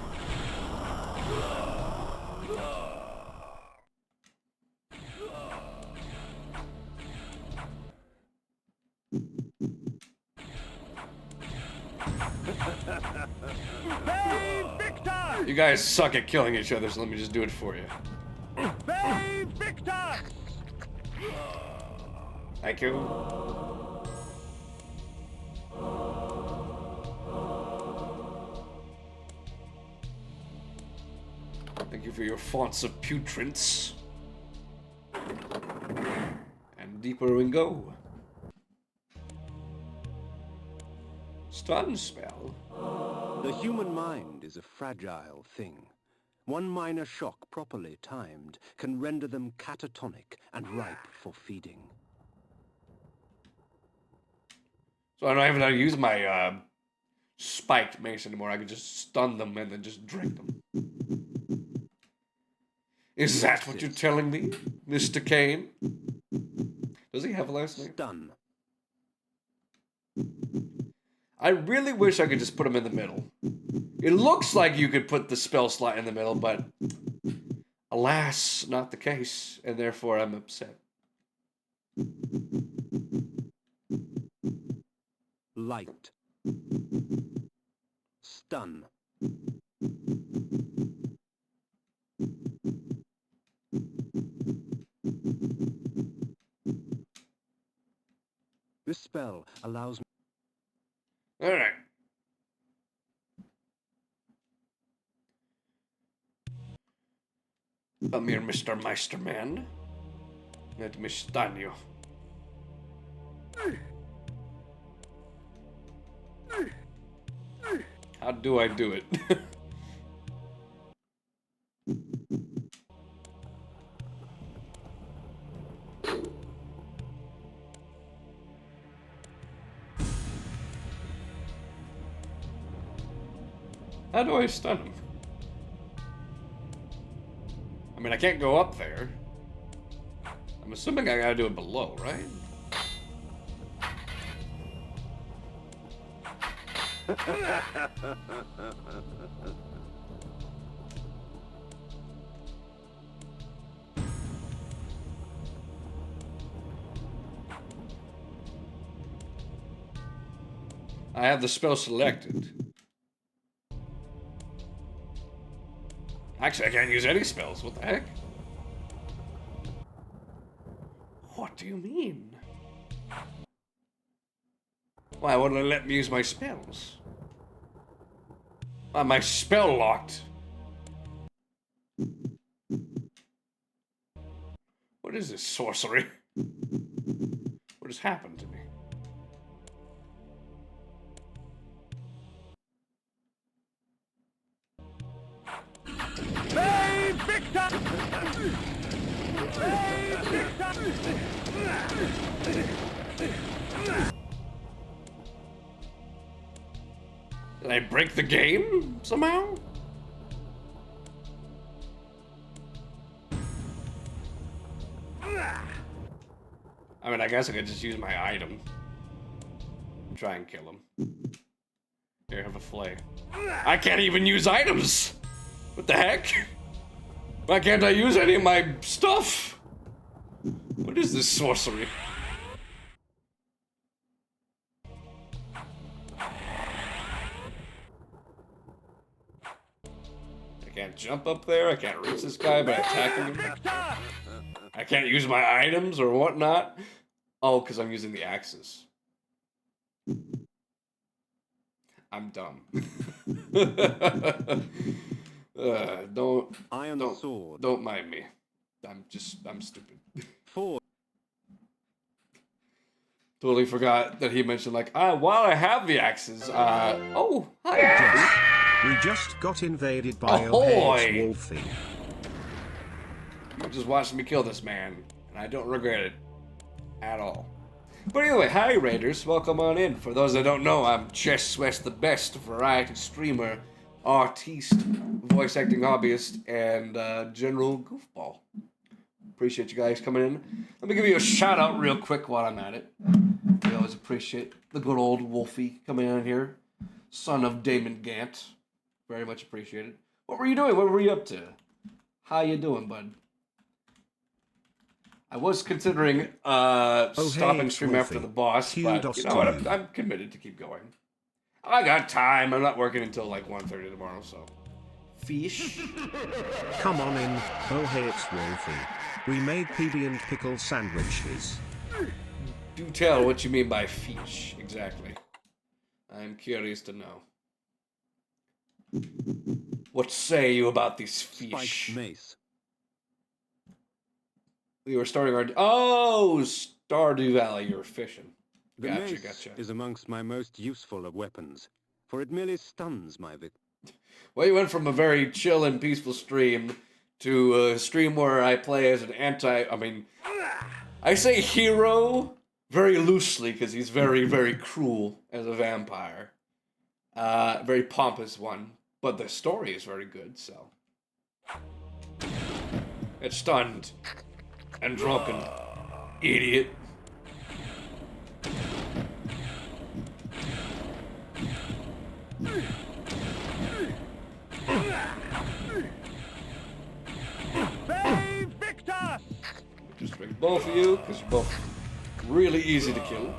You guys suck at killing each other, so let me just do it for you. Victor! Thank you. Thank you for your fonts of putrance. And deeper we go. Stun spell. The human mind is a fragile thing. One minor shock properly timed can render them catatonic and ripe for feeding. So I don't even have to use my spiked mace anymore. I can just stun them and then just drink them. Is that what you're telling me, Mr. Kane? Does he have a last name? Stun. I really wish I could just put him in the middle. It looks like you could put the spell slot in the middle, but alas, not the case, and therefore I'm upset. Light. Stun. This spell allows me. All right. Come here, Mr. Meisterman. Let me stun you. How How do I do it? How do I stun him? I mean, I can't go up there. I'm assuming I gotta do it below, right? I have the spell selected. Actually, I can't use any spells. What the heck? What do you mean? Why wouldn't it let me use my spells? Why am I spell locked? What is this sorcery? What has happened to me? Save Victor! Save Victor! Did I break the game somehow? I mean, I guess I could just use my item. Try and kill him. Here, have a flay. I can't even use items! What the heck? Why can't I use any of my stuff? What is this sorcery? I can't jump up there, I can't reach this guy by attacking him. I can't use my items or whatnot. Oh, because I'm using the axes. I'm dumb. Iron sword. Don't mind me. I'm stupid. 4. Totally forgot that he mentioned, like, while I have the axes, oh, hi. We just got invaded by Ahoy! O'Hare's Wolfie. You just watched me kill this man, and I don't regret it at all. But anyway, hi Raiders, welcome on in. For those that don't know, I'm Chess West, the best variety streamer, artiste, voice acting hobbyist, and general goofball. Appreciate you guys coming in. Let me give you a shout out real quick while I'm at it. We always appreciate the good old Wolfie coming in here. Son of Damon Gant. Very much appreciated. What were you doing? What were you up to? How you doing, bud? I was considering stopping stream after the boss, but you know what? I'm committed to keep going. I got time. I'm not working until like 1:30 tomorrow, so. Fish. Come on in, O'Hare's Wolfie. We made PB and pickle sandwiches. Do tell what you mean by fish, exactly. I'm curious to know. What say you about these fish? Spiked mace. We were starting our... Oh, Stardew Valley, you're fishing. The Gotcha, mace gotcha. is amongst my most useful of weapons, for it merely stuns my victim. Well, you went from a very chill and peaceful stream to a stream where I play as an I say hero very loosely because he's very, very cruel as a vampire. Very pompous one, but the story is very good, so. It's stunned and drunken. Idiot. Save Victor! Just bring both of you, because you're both really easy to kill.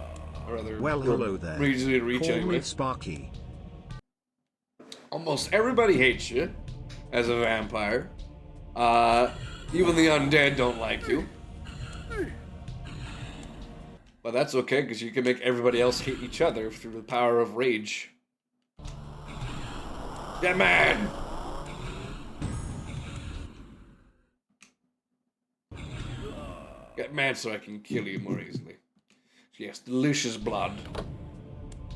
Or rather, Well, hello there. easy to reach Call anyway. me Sparky. Almost everybody hates you as a vampire. Even the undead don't like you. But that's okay, because you can make everybody else hate each other through the power of rage. Get mad! Get mad so I can kill you more easily. Yes, delicious blood.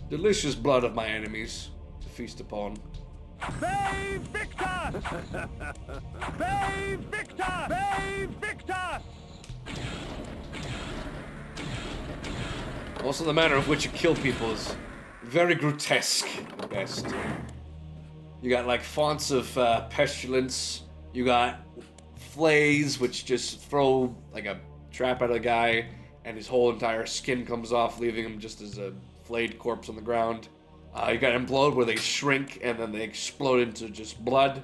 Delicious blood of my enemies. To feast upon. Save Victor! Save Victor! Save Victor! Also, the manner of which you kill people is very grotesque at best. You got like fonts of pestilence. You got flays, which just throw like a trap at a guy, and his whole entire skin comes off, leaving him just as a flayed corpse on the ground. You got Implode, where they shrink and then they explode into just blood.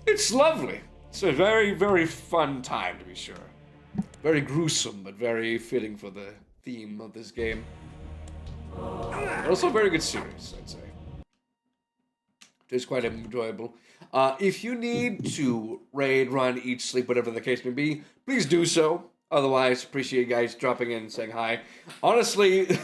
It's lovely. It's a very, very fun time, to be sure. Very gruesome, but very fitting for the theme of this game. Also a very good series, I'd say. It's quite enjoyable. If you need to raid, run, eat, sleep, whatever the case may be, please do so. Otherwise, appreciate you guys dropping in and saying hi. Honestly,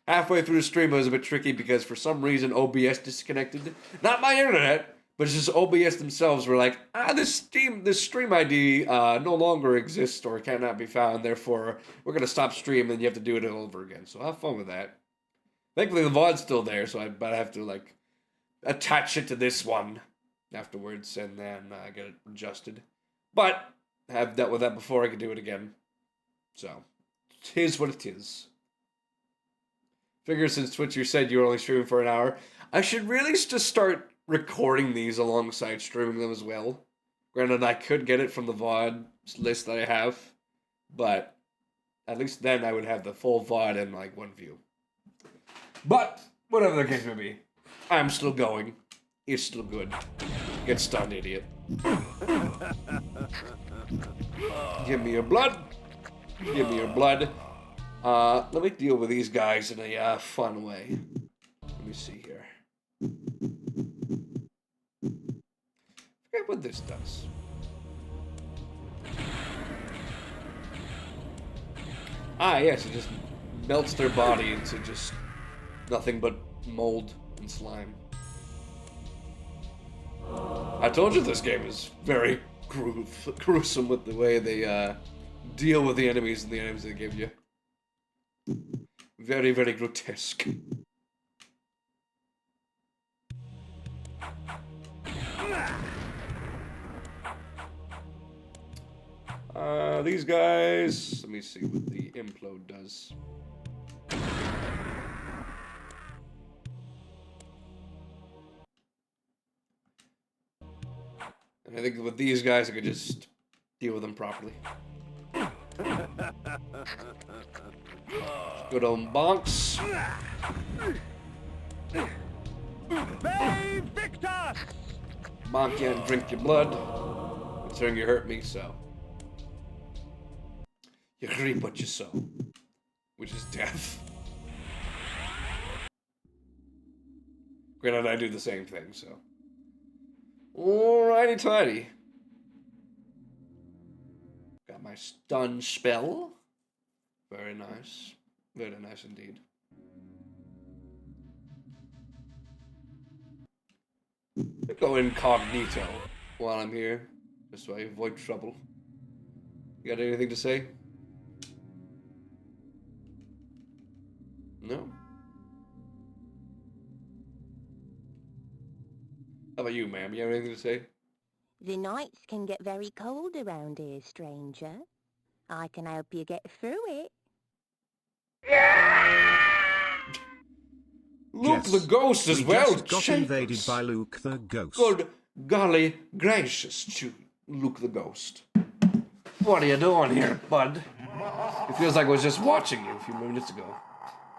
halfway through the stream it was a bit tricky because for some reason OBS disconnected. Not my internet, but it's just OBS themselves were like, this stream ID no longer exists or cannot be found, therefore we're going to stop stream and you have to do it all over again. So have fun with that. Thankfully the VOD's still there, so I have to like attach it to this one afterwards and then get it adjusted. But have dealt with that before, I could do it again. So, it is what it is. Figure since Twitch you said you were only streaming for an hour, I should really just start recording these alongside streaming them as well. Granted, I could get it from the VOD list that I have, but at least then I would have the full VOD in like one view. But, whatever the case may be, I'm still going. It's still good. Get stunned, idiot. Give me your blood. Give me your blood. Let me deal with these guys in a fun way. Let me see here. Forget what this does. Yes, it just melts their body into just nothing but mold and slime. I told you this game is very gruesome with the way they deal with the enemies and the enemies they give you. Very, very grotesque. These guys, let me see what the Implode does. And I think with these guys, I could just deal with them properly. Good old bonks. Save Victor! Bonk you and drink your blood. Considering you hurt me, so. You reap what you sow. Which is death. Granted, I do the same thing, so. Alrighty tidy. Got my stun spell. Very nice. Very nice indeed. I go incognito while I'm here, just so I avoid trouble. You got anything to say? No? How about you, ma'am? You have anything to say? The nights can get very cold around here, stranger. I can help you get through it. Luke Yes, the Ghost as we well. just got invaded by Luke the Ghost. Good golly gracious, Luke the Ghost. What are you doing here, bud? It feels like I was just watching you a few minutes ago.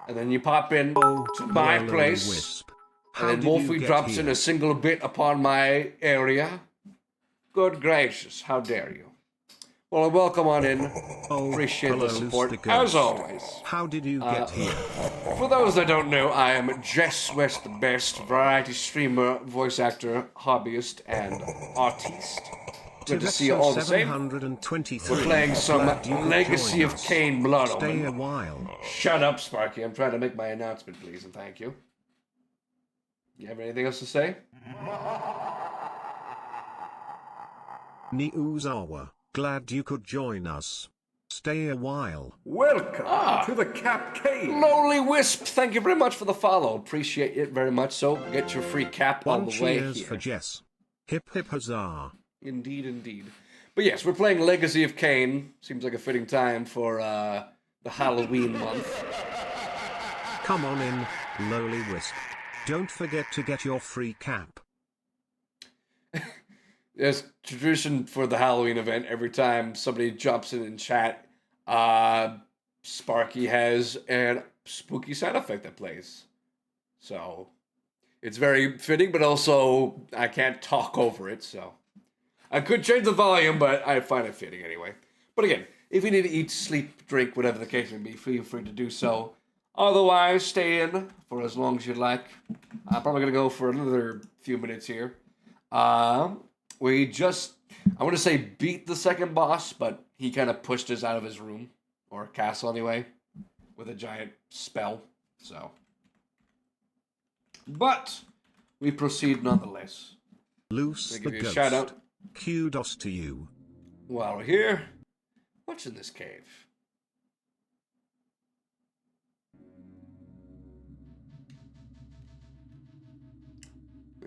And then you pop in to my Yellow place, Wisp. and How then did you Wolfie get drops in here? a single bit upon my area. Good gracious, how dare you. Well, welcome on in. Oh, Appreciate hello, the support, the Ghost. as always. How did you get here? For those that don't know, I am Jess West, the best variety streamer, voice actor, hobbyist, and artiste. Good to see you all the same. 723. We're playing some Glad you could Legacy join of us. Kain Blood Stay a Omen. while. Shut up, Sparky. I'm trying to make my announcement, please, and thank you. You have anything else to say? Niuzawa, glad you could join us. Stay a while. Welcome to the Cap Cave. Lonely Wisp, thank you very much for the follow. Appreciate it very much. So get your free cap all One the way cheers here. for Jess. Hip hip huzzah. Indeed, indeed. But yes, we're playing Legacy of Kain. Seems like a fitting time for the Halloween month. Come on in, lowly wisp. Don't forget to get your free cap. There's tradition for the Halloween event. Every time somebody jumps in chat, Sparky has a spooky sound effect that plays. So it's very fitting, but also I can't talk over it, so I could change the volume, but I find it fitting anyway. But again, if you need to eat, sleep, drink, whatever the case may be, feel free to do so. Otherwise, stay in for as long as you'd like. I'm probably going to go for another few minutes here. We just, I want to say beat the second boss, but he kind of pushed us out of his room, or castle anyway, with a giant spell, so. But we proceed nonetheless. Loose I'll the give you a ghost. shout out. Kudos to you. While we're here, what's in this cave?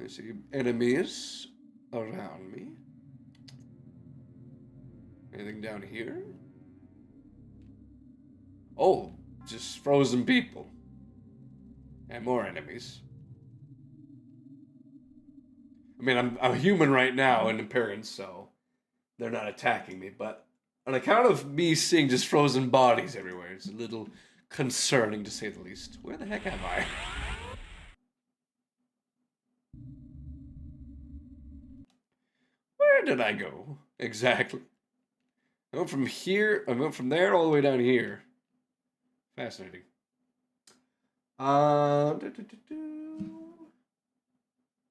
I see enemies around me. Anything down here? Oh, just frozen people. And more enemies. I mean, I'm a human right now in appearance, so they're not attacking me, but on account of me seeing just frozen bodies everywhere, it's a little concerning to say the least. Where the heck am I? Where did I go? Exactly. I went from here, I went from there all the way down here. Fascinating.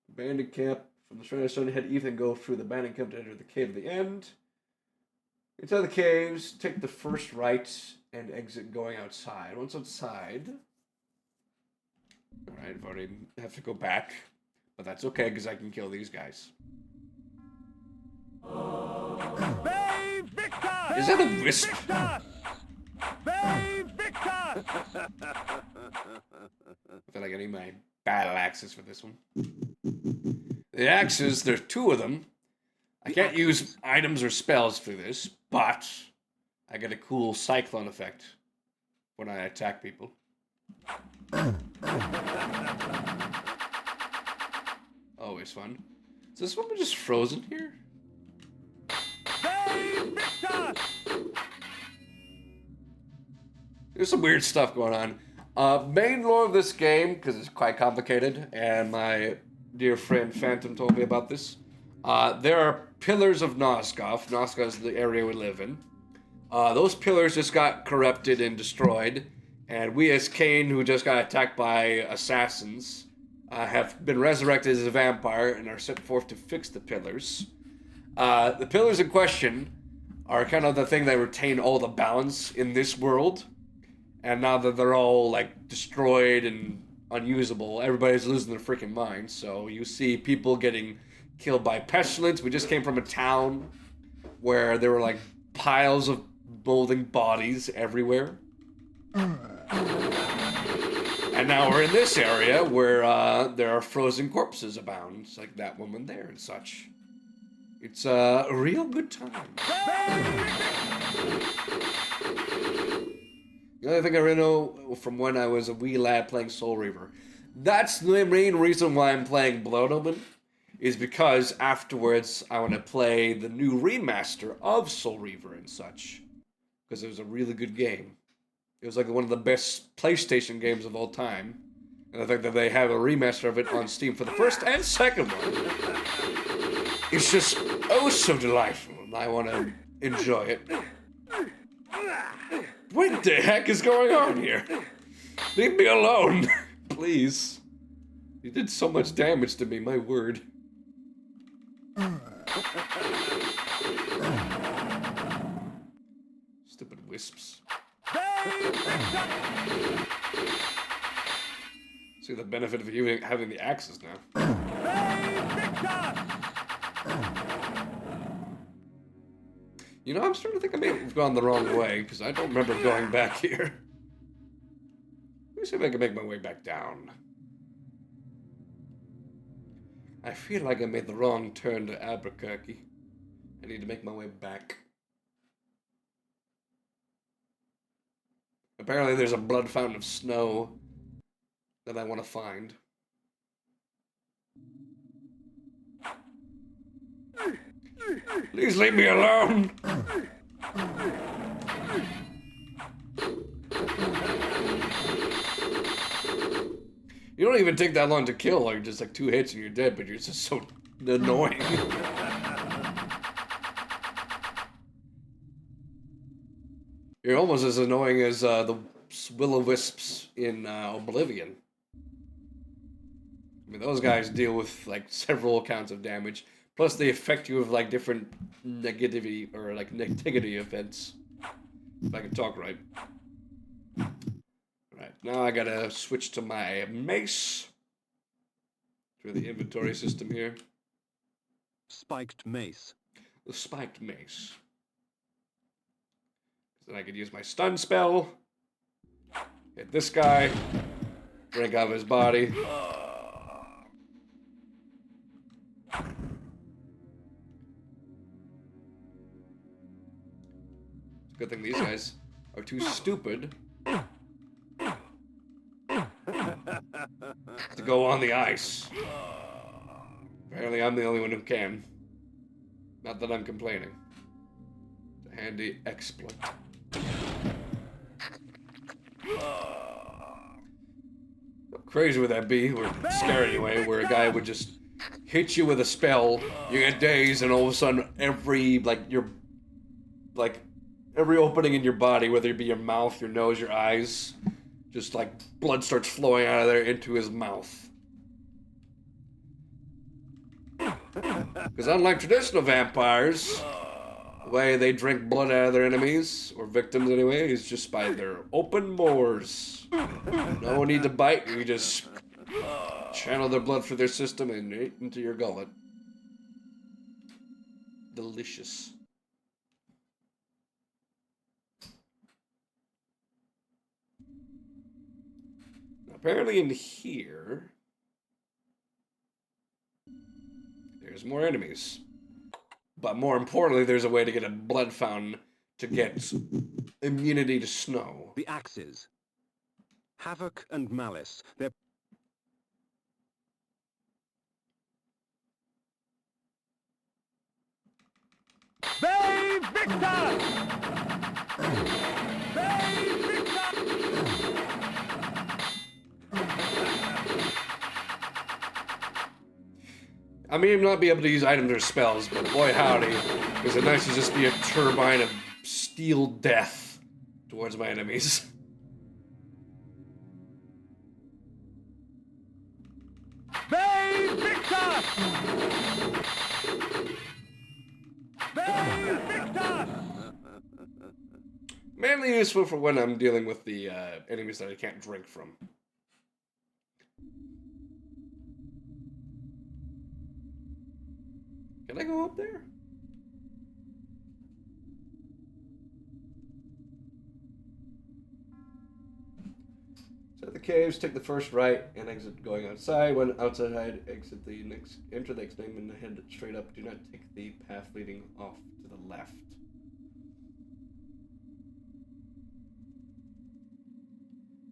Abandoned camp. From the Shrine of Stone, head east and go through the abandoned camp to enter the cave at the end. Inside the caves, take the first right and exit going outside. Once outside... Alright, I've already have to go back. But that's okay, because I can kill these guys. Babe Victor! Is that a wisp? Babe Victor! I feel like I need my battle axes for this one. The axes, there's two of them. I can't use items or spells for this, but I get a cool cyclone effect when I attack people. Always fun. Is this one just frozen here? Babe Victor! There's some weird stuff going on. Main lore of this game, because it's quite complicated, and my dear friend Phantom told me about this. There are pillars of Nosgoth. Nosgoth is the area we live in. Those pillars just got corrupted and destroyed, and we as Kain, who just got attacked by assassins, have been resurrected as a vampire and are sent forth to fix the pillars. The pillars in question are kind of the thing that retain all the balance in this world. And now that they're all, like, destroyed and unusable, everybody's losing their freaking minds. So you see people getting killed by pestilence. We just came from a town where there were, like, piles of molding bodies everywhere. And now we're in this area where there are frozen corpses abound, like that woman there and such. It's a real good time. The only thing I really know from when I was a wee lad playing Soul Reaver. That's the main reason why I'm playing Blood Omen, is because afterwards I want to play the new remaster of Soul Reaver and such. Because it was a really good game. It was like one of the best PlayStation games of all time. And the fact that they have a remaster of it on Steam for the first and second one, it's just oh so delightful, and I want to enjoy it. What the heck is going on here? Leave me alone, please. You did so much damage to me, my word. Stupid wisps. See the benefit of you having the axes now. You know, I'm starting to think I may have gone the wrong way, because I don't remember going back here. Let me see if I can make my way back down. I feel like I made the wrong turn to Albuquerque. I need to make my way back. Apparently there's a blood fountain of snow that I want to find. Please leave me alone! You don't even take that long to kill, like just like 2 hits and you're dead, but you're just so annoying. You're almost as annoying as the will-o-wisps in Oblivion. I mean, those guys deal with like several counts of damage, plus they affect you with like different negativity or like negativity events. If I can talk right. Right, now I gotta switch to my mace. Through the inventory system here. Spiked mace. The spiked mace. Then I could use my stun spell. Hit this guy. Drink out of his body. It's a good thing these guys are too stupid to go on the ice. Apparently I'm the only one who can. Not that I'm complaining. It's a handy exploit. How crazy would that be, or scary anyway, where a guy would just hit you with a spell, you get dazed, and all of a sudden every opening in your body, whether it be your mouth, your nose, your eyes, just like blood starts flowing out of there into his mouth. Because unlike traditional vampires, the way they drink blood out of their enemies, or victims anyway, is just by their open pores. No need to bite, you just channel their blood through their system and right into your gullet. Delicious. Apparently in here, there's more enemies. But more importantly, there's a way to get a blood fountain to get immunity to snow. The axes. Havoc and Malice. They're... Babe Victor! Babe Victor! I may not be able to use items or spells, but boy howdy, is it nice to just be a turbine of steel death towards my enemies. Babe Victor! Babe Victor! Mainly useful for when I'm dealing with the enemies that I can't drink from. Can I go up there? So the caves, take the first right and exit going outside. When outside, exit the next, enter the next name and head straight up. Do not take the path leading off to the left.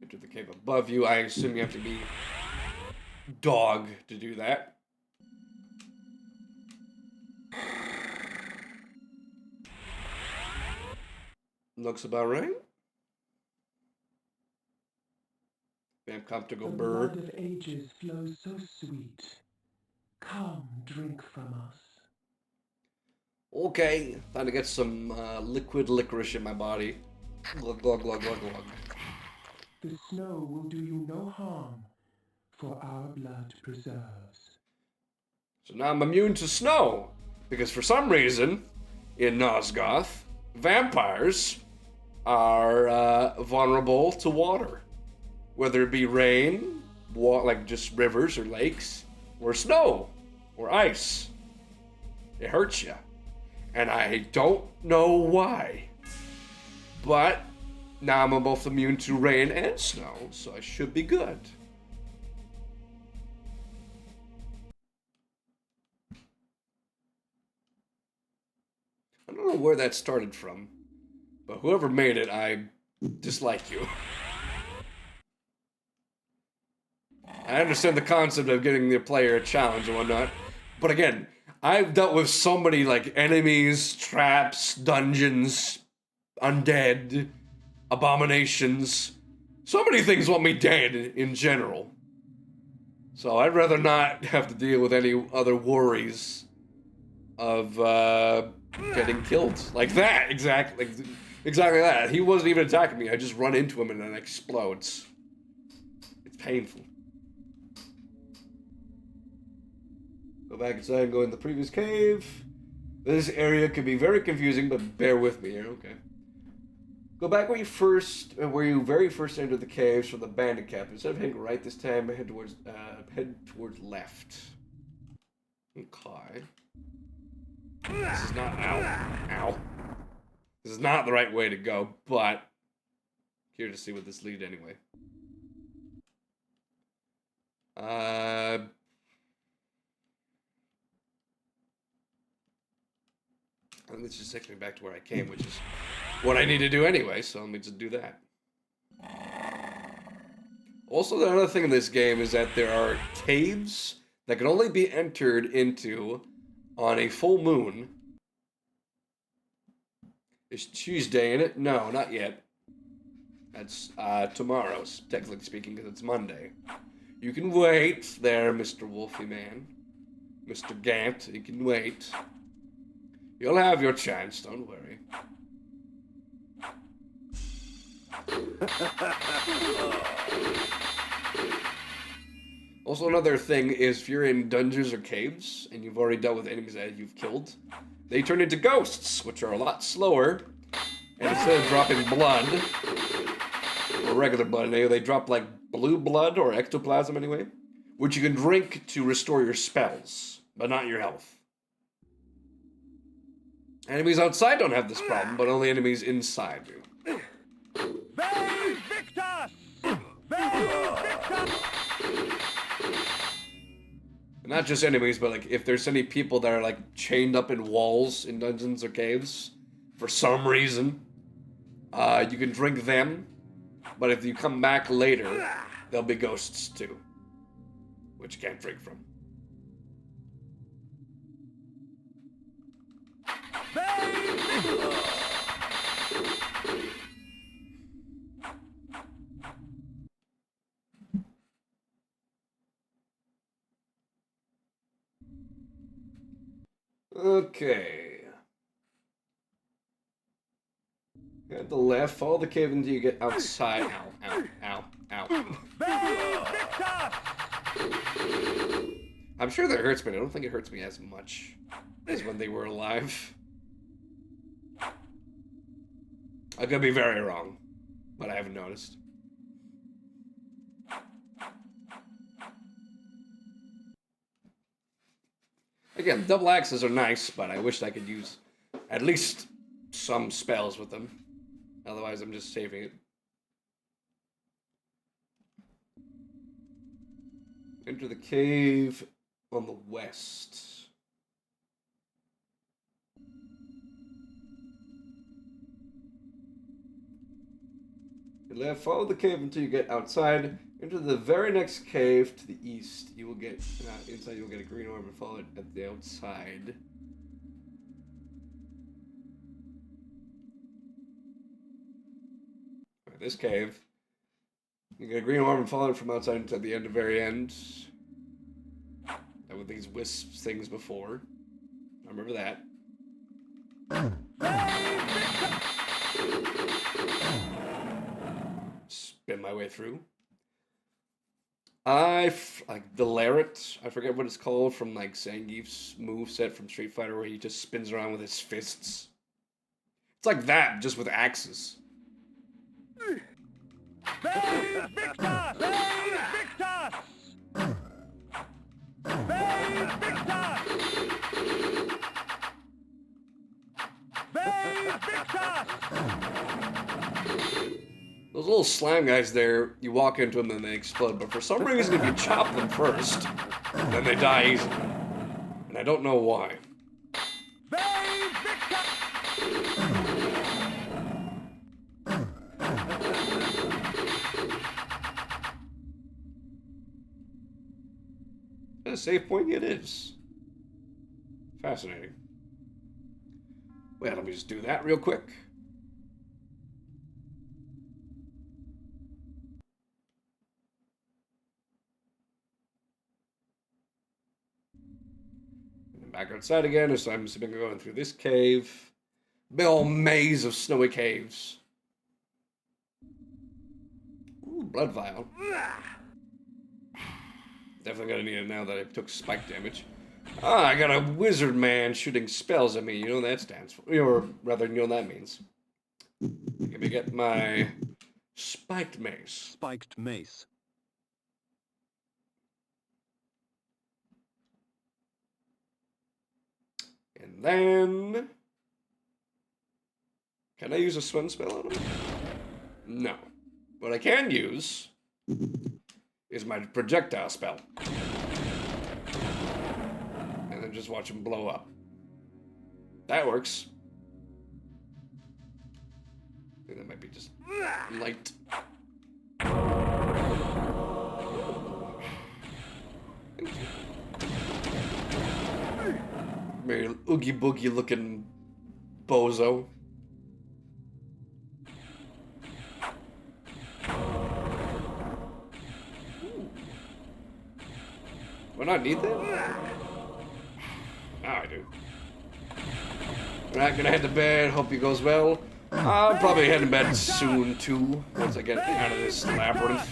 Enter the cave above you. I assume you have to be dog to do that. Looks about right. Vampcopter go bird. The blood of ages flows so sweet. Come, drink from us. Okay, time to get some liquid licorice in my body. Glug, glug, glug, glug, glug. The snow will do you no harm, for our blood preserves. So now I'm immune to snow, because for some reason, in Nosgoth, vampires are vulnerable to water. Whether it be rain, like just rivers or lakes, or snow, or ice. It hurts you. And I don't know why. But now I'm both immune to rain and snow, so I should be good. I don't know where that started from, but whoever made it, I dislike you. I understand the concept of getting the player a challenge and whatnot, but again, I've dealt with so many, like, enemies, traps, dungeons, undead, abominations. So many things want me dead in general. So I'd rather not have to deal with any other worries of getting killed. Like that, exactly that. He wasn't even attacking me. I just run into him and then it explodes. It's painful. Go back inside and go in the previous cave. This area can be very confusing, but bear with me here, okay? Go back where you very first entered the caves from the bandit camp. Instead of heading right this time, head towards left. Okay. This is not ow. This is not the right way to go, but here to see what this leads anyway. And this just takes me back to where I came, which is what I need to do anyway, so let me just do that. Also, the other thing in this game is that there are caves that can only be entered into on a full moon. Is Tuesday in it? No, not yet. That's tomorrow, technically speaking, because it's Monday. You can wait there, Mr. Wolfie Man. Mr. Gant, you can wait. You'll have your chance, don't worry. Also, another thing is if you're in dungeons or caves and you've already dealt with enemies that you've killed, they turn into ghosts, which are a lot slower. And instead of dropping blood, or regular blood, they drop like blue blood or ectoplasm anyway, which you can drink to restore your spells, but not your health. Enemies outside don't have this problem, but only enemies inside do. Bay Victus! Bay Victus! Not just enemies, but like if there's any people that are like chained up in walls in dungeons or caves for some reason, you can drink them, but if you come back later, there'll be ghosts too, which you can't drink from. Okay. At the left, follow the cave until you get outside. Ow, ow, ow, ow. I'm sure that hurts me. I don't think it hurts me as much as when they were alive. I could be very wrong, but I haven't noticed. Again, double axes are nice, but I wish I could use at least some spells with them. Otherwise, I'm just saving it. Enter the cave on the west. Left, follow the cave until you get outside. Enter the very next cave to the east. You will get inside. You will get a green orb and follow it at the outside. Right, this cave. You get a green orb and follow it from outside until the end, the very end. That with these wisp things before. I remember that. Spin my way through. Like the Lariat, I forget what it's called, from like Zangief's moveset from Street Fighter where he just spins around with his fists. It's like that, just with axes. little slime guys there, you walk into them and they explode. But for some reason, if you chop them first, then they die easily. And I don't know why. A save point it is. Fascinating. Well, let me just do that real quick. And then back outside again, so I'm assuming going through this cave. Big old maze of snowy caves. Ooh, blood vial. Definitely gonna need it now that I took spike damage. Ah, I got a wizard man shooting spells at me. You know what that stands for. Or rather, you know what that means. Let me get my spiked mace. Spiked mace. And then... Can I use a swim spell on him? No. What I can use is my projectile spell. And then just watch him blow up. That works. I think that might be just light. Very oogie boogie looking bozo. Do I not need that? Now I do. Alright, gonna head to bed. Hope it goes well. I'll probably head to bed soon too, once I get out of this labyrinth.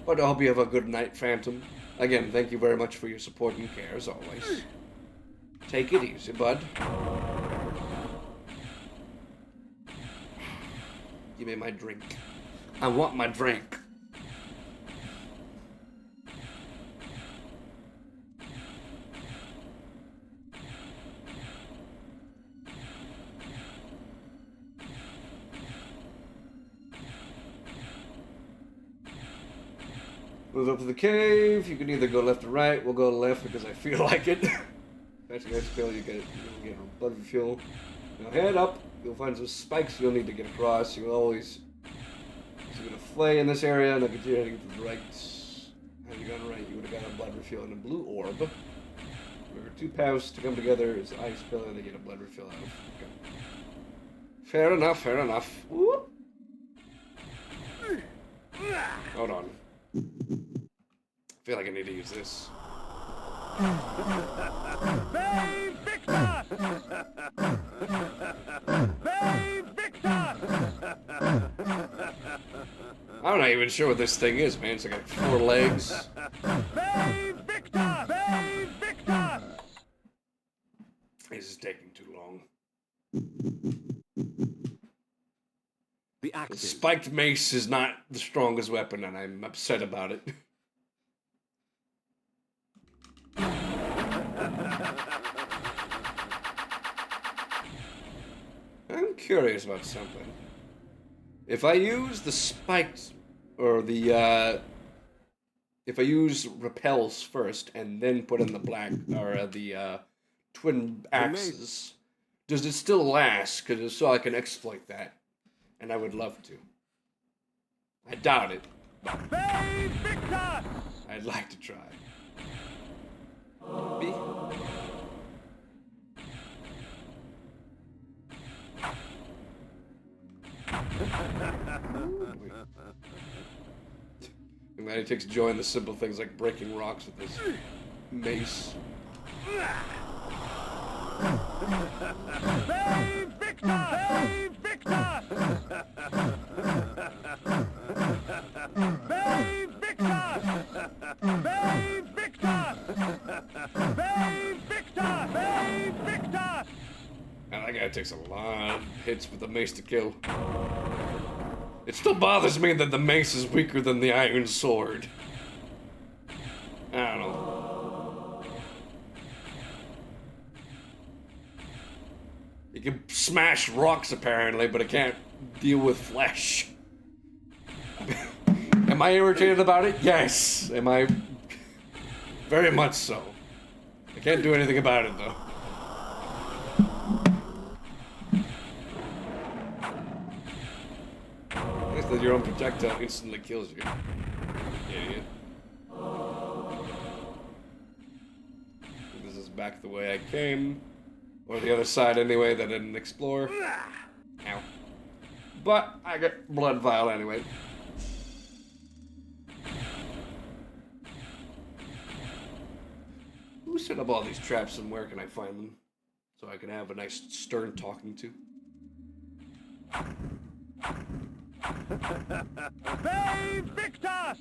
But I hope you have a good night, Phantom. Again, thank you very much for your support and care, as always. Take it easy, bud. Give me my drink. I want my drink. Move up to the cave. You can either go left or right. We'll go left because I feel like it. Actually, I feel you get a blood refuel. Now head up. You'll find some spikes you'll need to get across. You'll always see a flay in this area, and I'll continue heading to the right. Had you gone right, you would have got a blood refuel and a blue orb. Remember, 2 paths to come together is ice pillar they get a blood refill out of. Okay. Fair enough, fair enough. Whoop. Hold on. I feel like I need to use this. I'm not even sure what this thing is, man. It's like 4 legs. This is taking too long. The axe. The spiked mace is not the strongest weapon, and I'm upset about it. I'm curious about something. If I use the spiked, or the, if I use repels first and then put in the black, or the twin axes, does it still last? Because so I can exploit that. And I would love to. I doubt it. I'd like to try. Me? I'm glad he takes joy in the simple things like breaking rocks with this mace. And that guy takes a lot of hits with the mace to kill. It still bothers me that the mace is weaker than the iron sword. I don't know. You can smash rocks apparently, but it can't deal with flesh. Am I irritated about it? Yes. Am I? Very much so. I can't do anything about it though. I guess that your own projectile instantly kills you. Idiot. This is back the way I came. Or the other side anyway that I didn't explore. Ow. But I get blood vial anyway. Who set up all these traps and where can I find them? So I can have a nice stern talking to. Ve Victus!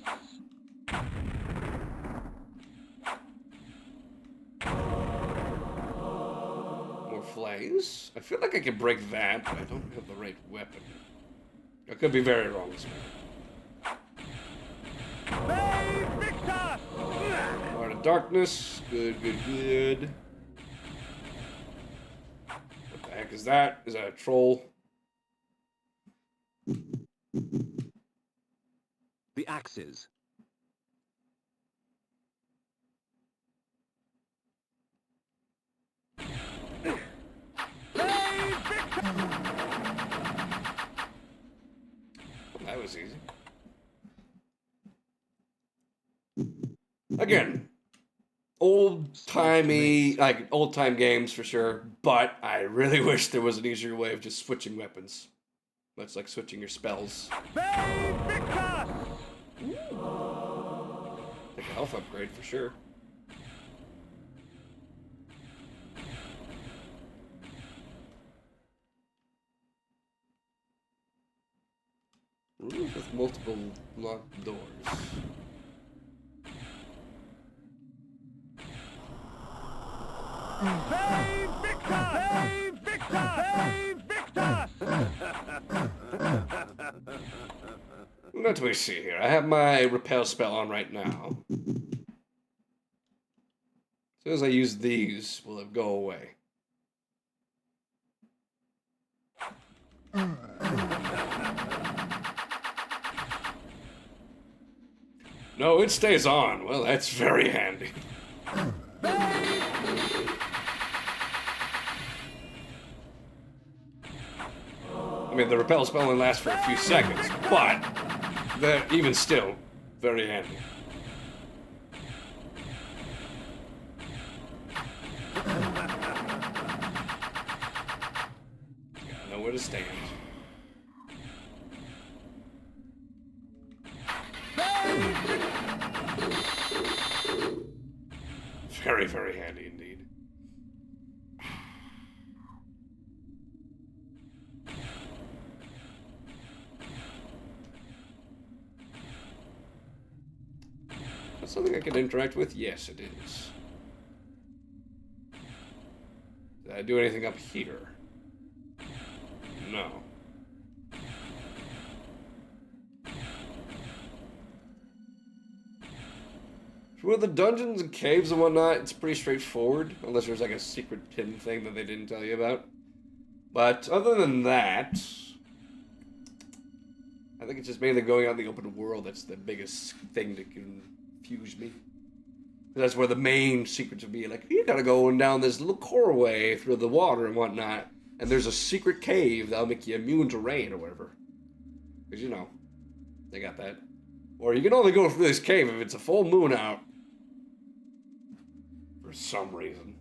More flames? I feel like I can break that, but I don't have the right weapon. I could be very wrong as well. Ve Victus! Heart of Darkness. Good, good, good. What the heck is that? Is that a troll? The axes. That was easy. Again, old-timey, like old-time games for sure, but I really wish there was an easier way of just switching weapons. Much like switching your spells. Ve Victus! Like a health upgrade for sure. Rooms with multiple locked doors. Ve Victus! Ve Victus! Ve Victus! Let me see here. I have my repel spell on right now. As soon as I use these, will it go away? No, it stays on. Well, that's very handy. I mean, the repel spell only lasts for a few seconds, but even still, very handy. Gotta know where to stand. Very, very handy indeed. That's something I can interact with? Yes, it is. Did I do anything up here? No. For the dungeons and caves and whatnot, it's pretty straightforward, unless there's like a secret pin thing that they didn't tell you about. But other than that, I think it's just mainly going out in the open world that's the biggest thing that can confuse me. That's where the main secrets would be. Like, you gotta go down this little coreway through the water and whatnot, and there's a secret cave that'll make you immune to rain or whatever. Because, you know, they got that. Or you can only go through this cave if it's a full moon out. For some reason.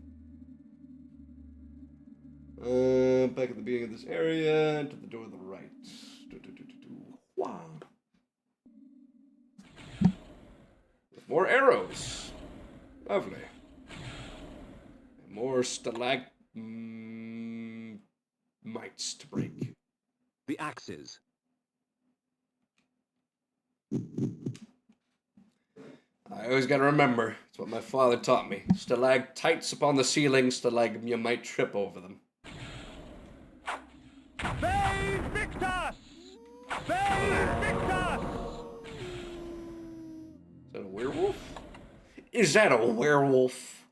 Back at the beginning of this area, to the door to the right. Wow. With more arrows. Lovely. And more stalagmites to break. The axes. I always gotta remember, it's what my father taught me. Stalactites upon the ceiling, you might trip over them. Ve Victus! Ve Victus! Is that a werewolf? Is that a werewolf?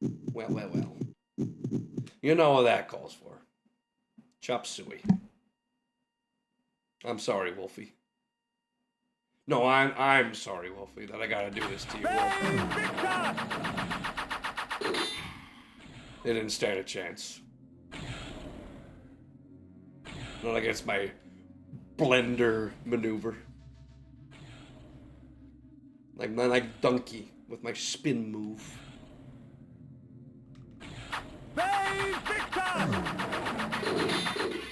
Well, well, well. You know what that calls for. Chop suey. I'm sorry, Wolfie. No, I'm sorry, Wolfie, that I gotta do this to you, Wolf. They didn't stand a chance. Not against my blender maneuver. Like Donkey with my spin move.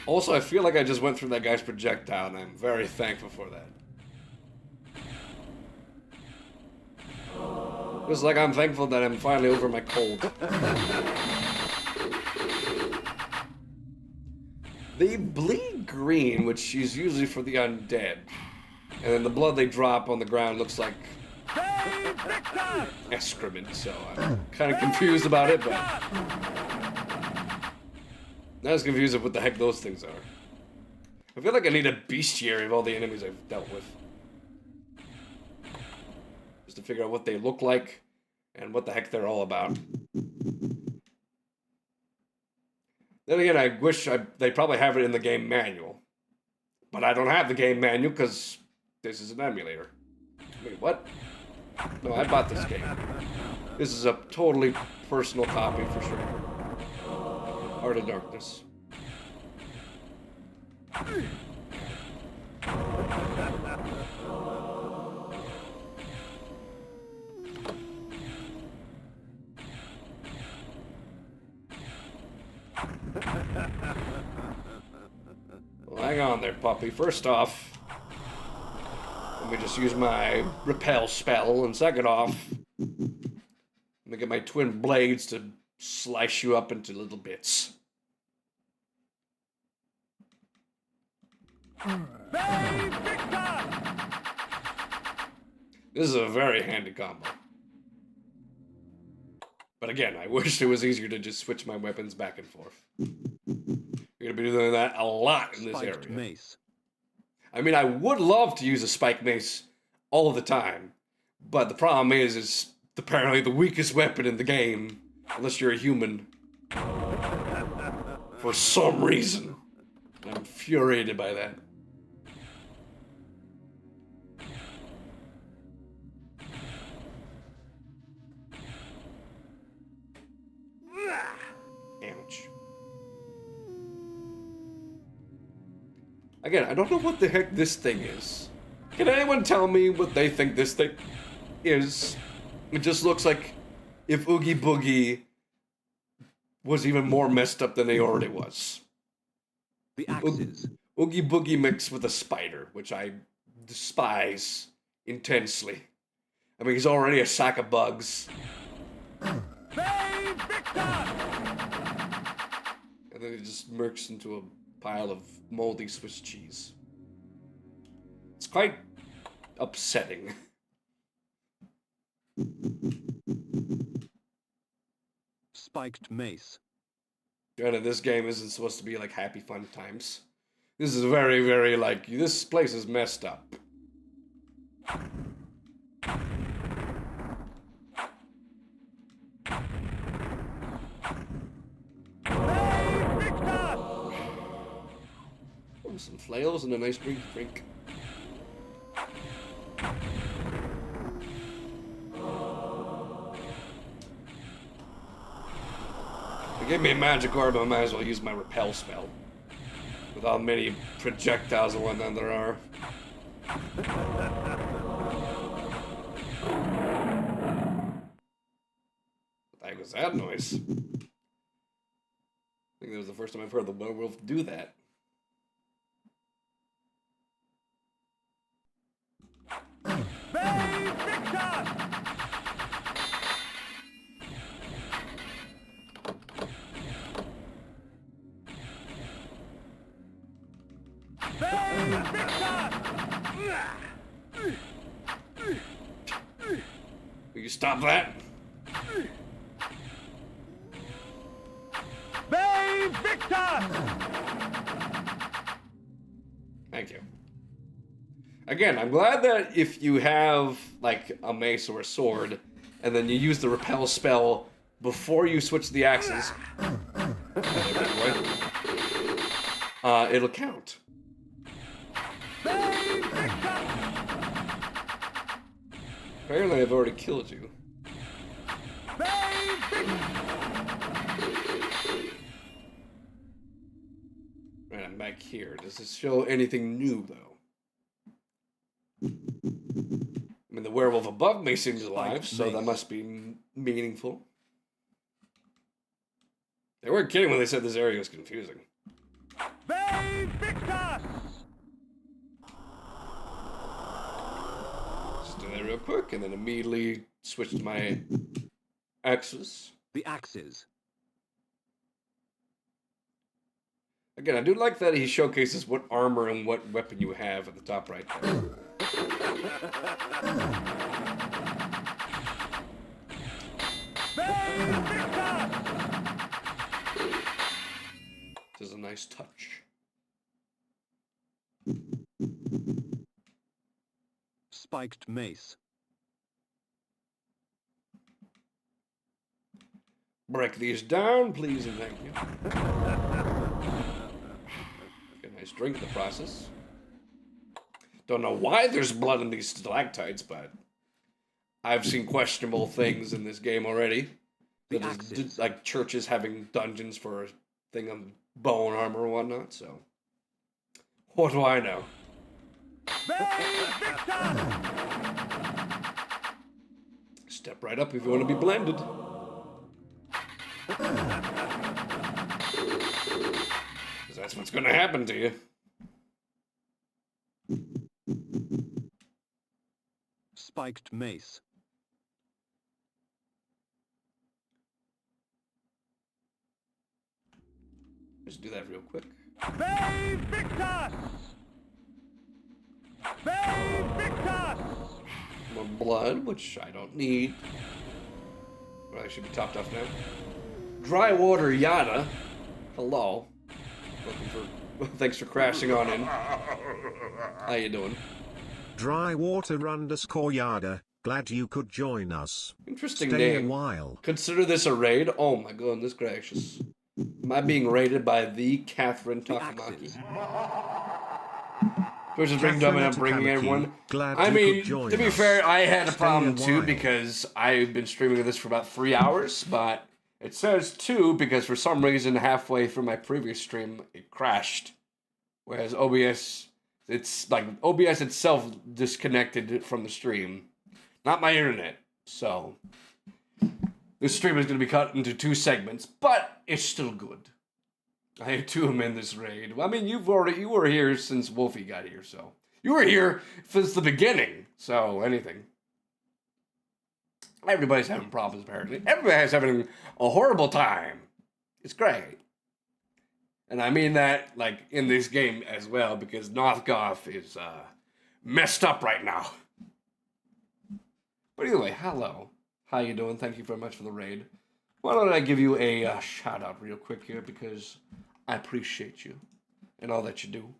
Also, I feel like I just went through that guy's projectile, and I'm very thankful for that. Just like I'm thankful that I'm finally over my cold. They bleed green, which is usually for the undead. And then the blood they drop on the ground looks like excrement, so I'm kind of confused about it, but not as confused with what the heck those things are. I feel like I need a bestiary of all the enemies I've dealt with. Just to figure out what they look like and what the heck they're all about. Then again, I wish they probably have it in the game manual. But I don't have the game manual because this is an emulator. Wait, what? No, I bought this game. This is a totally personal copy for sure. Heart of Darkness. Well, hang on there, puppy. First off, let me just use my repel spell, and second off, let me get my twin blades to slice you up into little bits. This is a very handy combo. But again, I wish it was easier to just switch my weapons back and forth. You're gonna be doing that a lot in this Spiked area. mace. I mean, I would love to use a spike mace all the time, but the problem is it's apparently the weakest weapon in the game, unless you're a human. For some reason. I'm infuriated by that. Ouch. Again, I don't know what the heck this thing is. Can anyone tell me what they think this thing is? It just looks like if Oogie Boogie was even more messed up than he already was. The axes. Oogie Boogie mixed with a spider, which I despise intensely. I mean, he's already a sack of bugs. And then he just mercs into a pile of moldy Swiss cheese. It's quite upsetting. Spiked mace. Granted, this game isn't supposed to be like happy fun times. This is very, very like, this place is messed up. Oh, some flails and a nice drink. They gave me a magic orb, I might as well use my repel spell. With how many projectiles and whatnot there are. What the heck was that noise? I think that was the first time I've heard the werewolf do that. Will you stop that? Thank you. Again, I'm glad that if you have, like, a mace or a sword, and then you use the repel spell before you switch the axes, it'll count. Apparently, I've already killed you. Right, I'm back here. Does this show anything new, though? I mean, the werewolf above me seems alive, so that must be meaningful. They weren't kidding when they said this area was confusing. Just do that real quick, and then immediately switch to my axes. The axes. Again, I do like that he showcases what armor and what weapon you have at the top right there. This is a nice touch. Spiked mace. Break these down, please and thank you. Get a nice drink in the process. Don't know why there's blood in these stalactites, but I've seen questionable things in this game already. Like churches having dungeons for a thing of bone armor or whatnot, so. What do I know? Step right up if you want to be blended. Because that's what's going to happen to you. Spiked mace. Just do that real quick. More blood, which I don't need. Well, I should be topped off now. Dry water yada. Hello. Thanks for crashing on in. How you doing? Dry water underscore yada. Glad you could join us. Interesting Stay name. a while. Consider this a raid. Oh my goodness gracious. Am I being raided by the Catherine Takamaki? Which is bringing up and I'm bringing everyone. I mean, to be fair, I had a problem too because I've been streaming this for about 3 hours, but it says 2 because for some reason halfway through my previous stream it crashed. Whereas OBS, it's like OBS itself disconnected from the stream, not my internet. So this stream is going to be cut into 2 segments, but it's still good. I had 2 of them in this raid. I mean, you were here since Wolfie got here, so you were here since the beginning. So anything. Everybody's having problems apparently. Everybody's having a horrible time. It's great, and I mean that like in this game as well because Northgoth is messed up right now. But anyway, hello. How you doing? Thank you very much for the raid. Why don't I give you a shout out real quick here because I appreciate you and all that you do.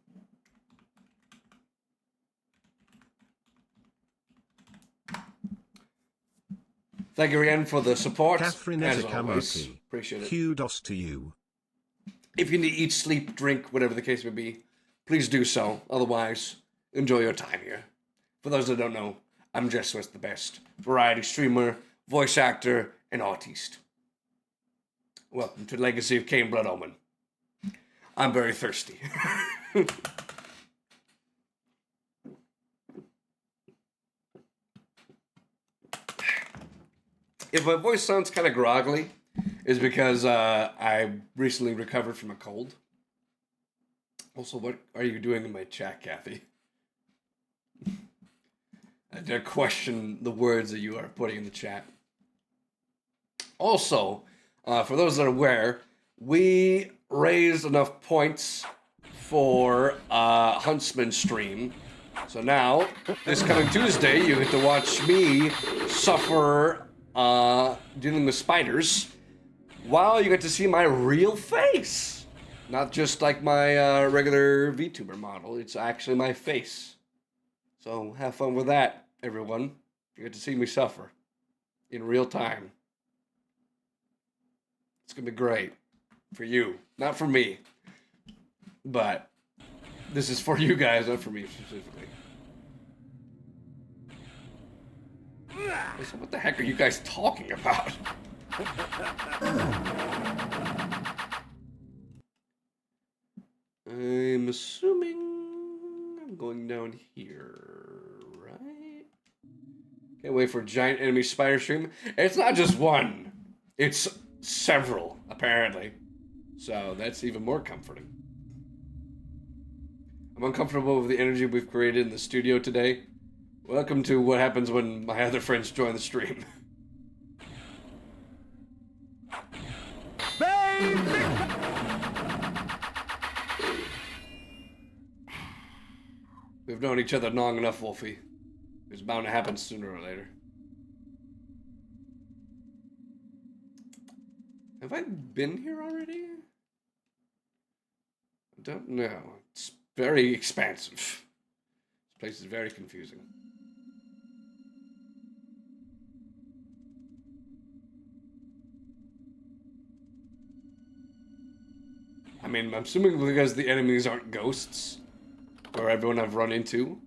Thank you again for the support. Catherine as always. Ezekamoki. Appreciate it. Kudos to you. If you need to eat, sleep, drink, whatever the case may be, please do so. Otherwise, enjoy your time here. For those that don't know, I'm Jess West, the best variety streamer, voice actor, and artiste. Welcome to Legacy of Kain Blood Omen. I'm very thirsty. If my voice sounds kind of groggly, it's because I recently recovered from a cold. Also, what are you doing in my chat, Kathy? I dare question the words that you are putting in the chat. Also, for those that are aware, we raised enough points for Huntsman stream. So now, this coming Tuesday, you get to watch me suffer dealing with spiders while you get to see my real face. Not just like my regular VTuber model, it's actually my face. So have fun with that, everyone. You get to see me suffer in real time. It's gonna be great for you, not for me. But this is for you guys, not for me specifically. So what the heck are you guys talking about? I'm assuming I'm going down here, right? Can't wait for a giant enemy spider stream. It's not just one. It's several, apparently. So that's even more comforting. I'm uncomfortable with the energy we've created in the studio today. Welcome to what happens when my other friends join the stream. We've known each other long enough, Wolfie. It's bound to happen sooner or later. Have I been here already? I don't know. It's very expansive. This place is very confusing. I mean, I'm assuming because the enemies aren't ghosts, or everyone I've run into,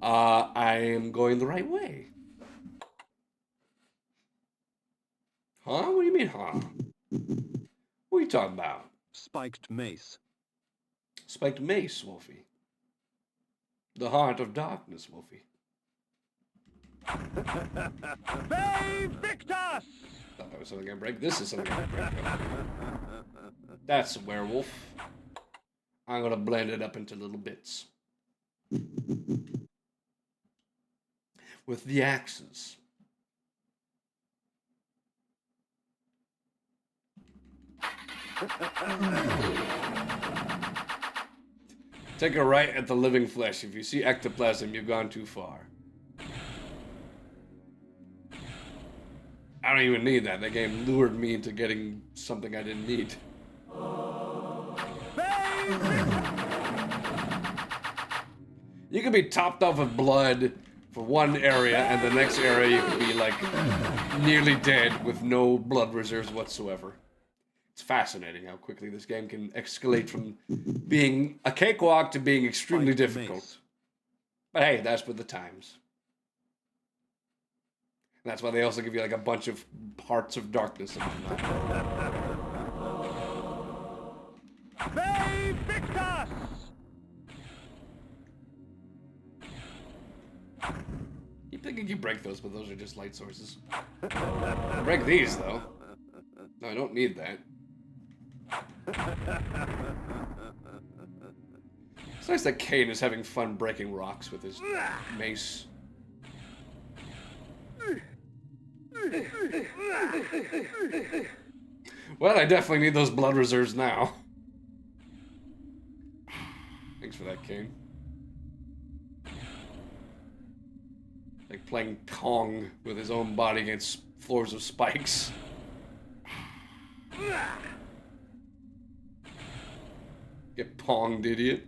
I am going the right way. Huh? What do you mean, huh? What are you talking about? Spiked mace. Spiked mace, Wolfie. The heart of darkness, Wolfie. Victus! Thought that was something I break. This is something I break. That's a werewolf. I'm gonna blend it up into little bits. With the axes. Take a right at the living flesh. If you see ectoplasm, you've gone too far. I don't even need that. That game lured me into getting something I didn't need. You could be topped off with blood for one area, and the next area you could be like nearly dead with no blood reserves whatsoever. It's fascinating how quickly this game can escalate from being a cakewalk to being extremely difficult. But hey, that's with the times. And that's why they also give you like a bunch of hearts of darkness and whatnot. Victus! Keep thinking you break those, but those are just light sources. I break these, though. No, I don't need that. It's nice that Kane is having fun breaking rocks with his mace. Well, I definitely need those blood reserves now. Thanks for that, Kane. Like playing Kong with his own body against floors of spikes. Get ponged, idiot.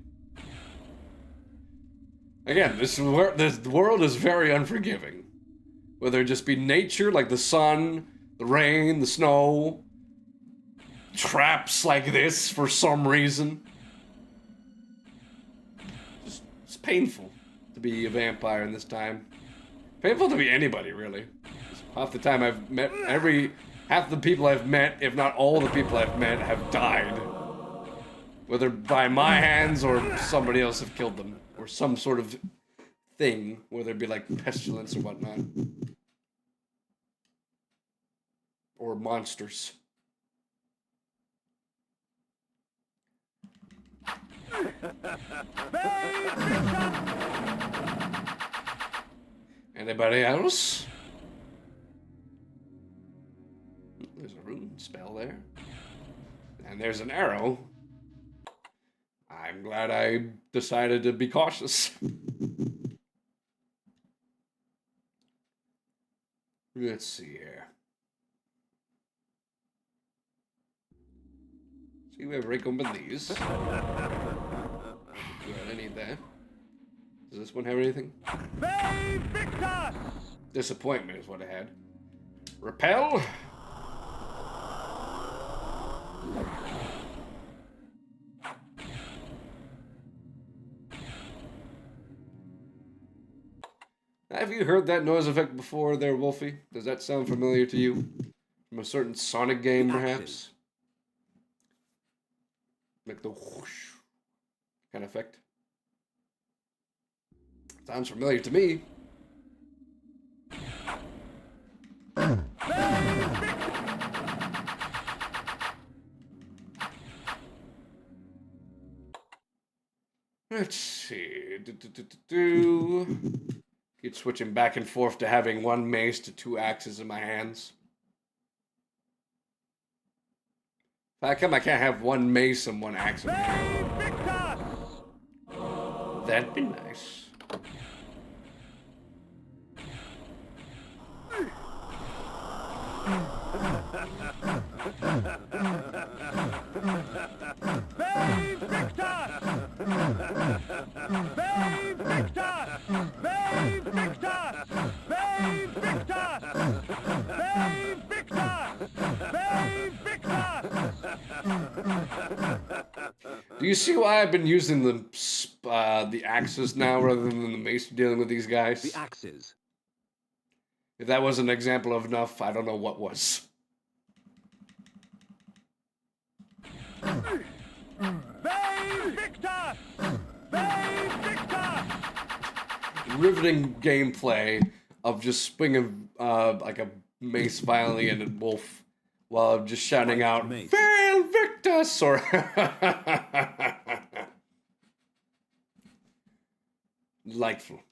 Again, this world is very unforgiving. Whether it just be nature, like the sun, the rain, the snow, traps like this for some reason. It's painful to be a vampire in this time. Painful to be anybody, really. Half the time I've met, half the people I've met, if not all the people I've met, have died. Whether by my hands or somebody else have killed them. Or some sort of thing, whether it be like pestilence or whatnot. Or monsters. Anybody else? There's a rune spell there. And there's an arrow. I'm glad I decided to be cautious. Let's see here. See, we have break open these. Good, I need that. Does this one have anything? Disappointment is what I had. Repel. Have you heard that noise effect before there, Wolfie? Does that sound familiar to you? From a certain Sonic game, perhaps? Like the whoosh kind of effect. Sounds familiar to me. Let's see. Keep switching back and forth to having one mace to 2 axes in my hands. How come I can't have 1 mace and 1 axe in my hand? That'd be nice. Do you see why I've been using the axes now rather than the mace dealing with these guys? The axes. If that wasn't an example of enough, I don't know what was. Riveting gameplay of just swinging like a mace violently at a wolf while just shouting out, "Fail Victus!" or delightful.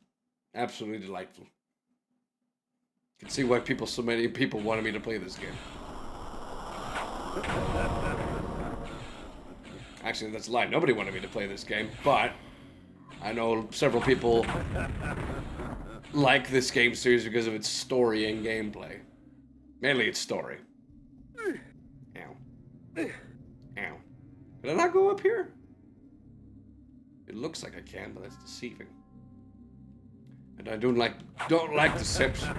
Absolutely delightful. You can see why so many people wanted me to play this game. Actually, that's a lie. Nobody wanted me to play this game, but I know several people like this game series because of its story and gameplay. Mainly its story. Ow. Ow. Did I not go up here? It looks like I can, but that's deceiving. And I don't like deception.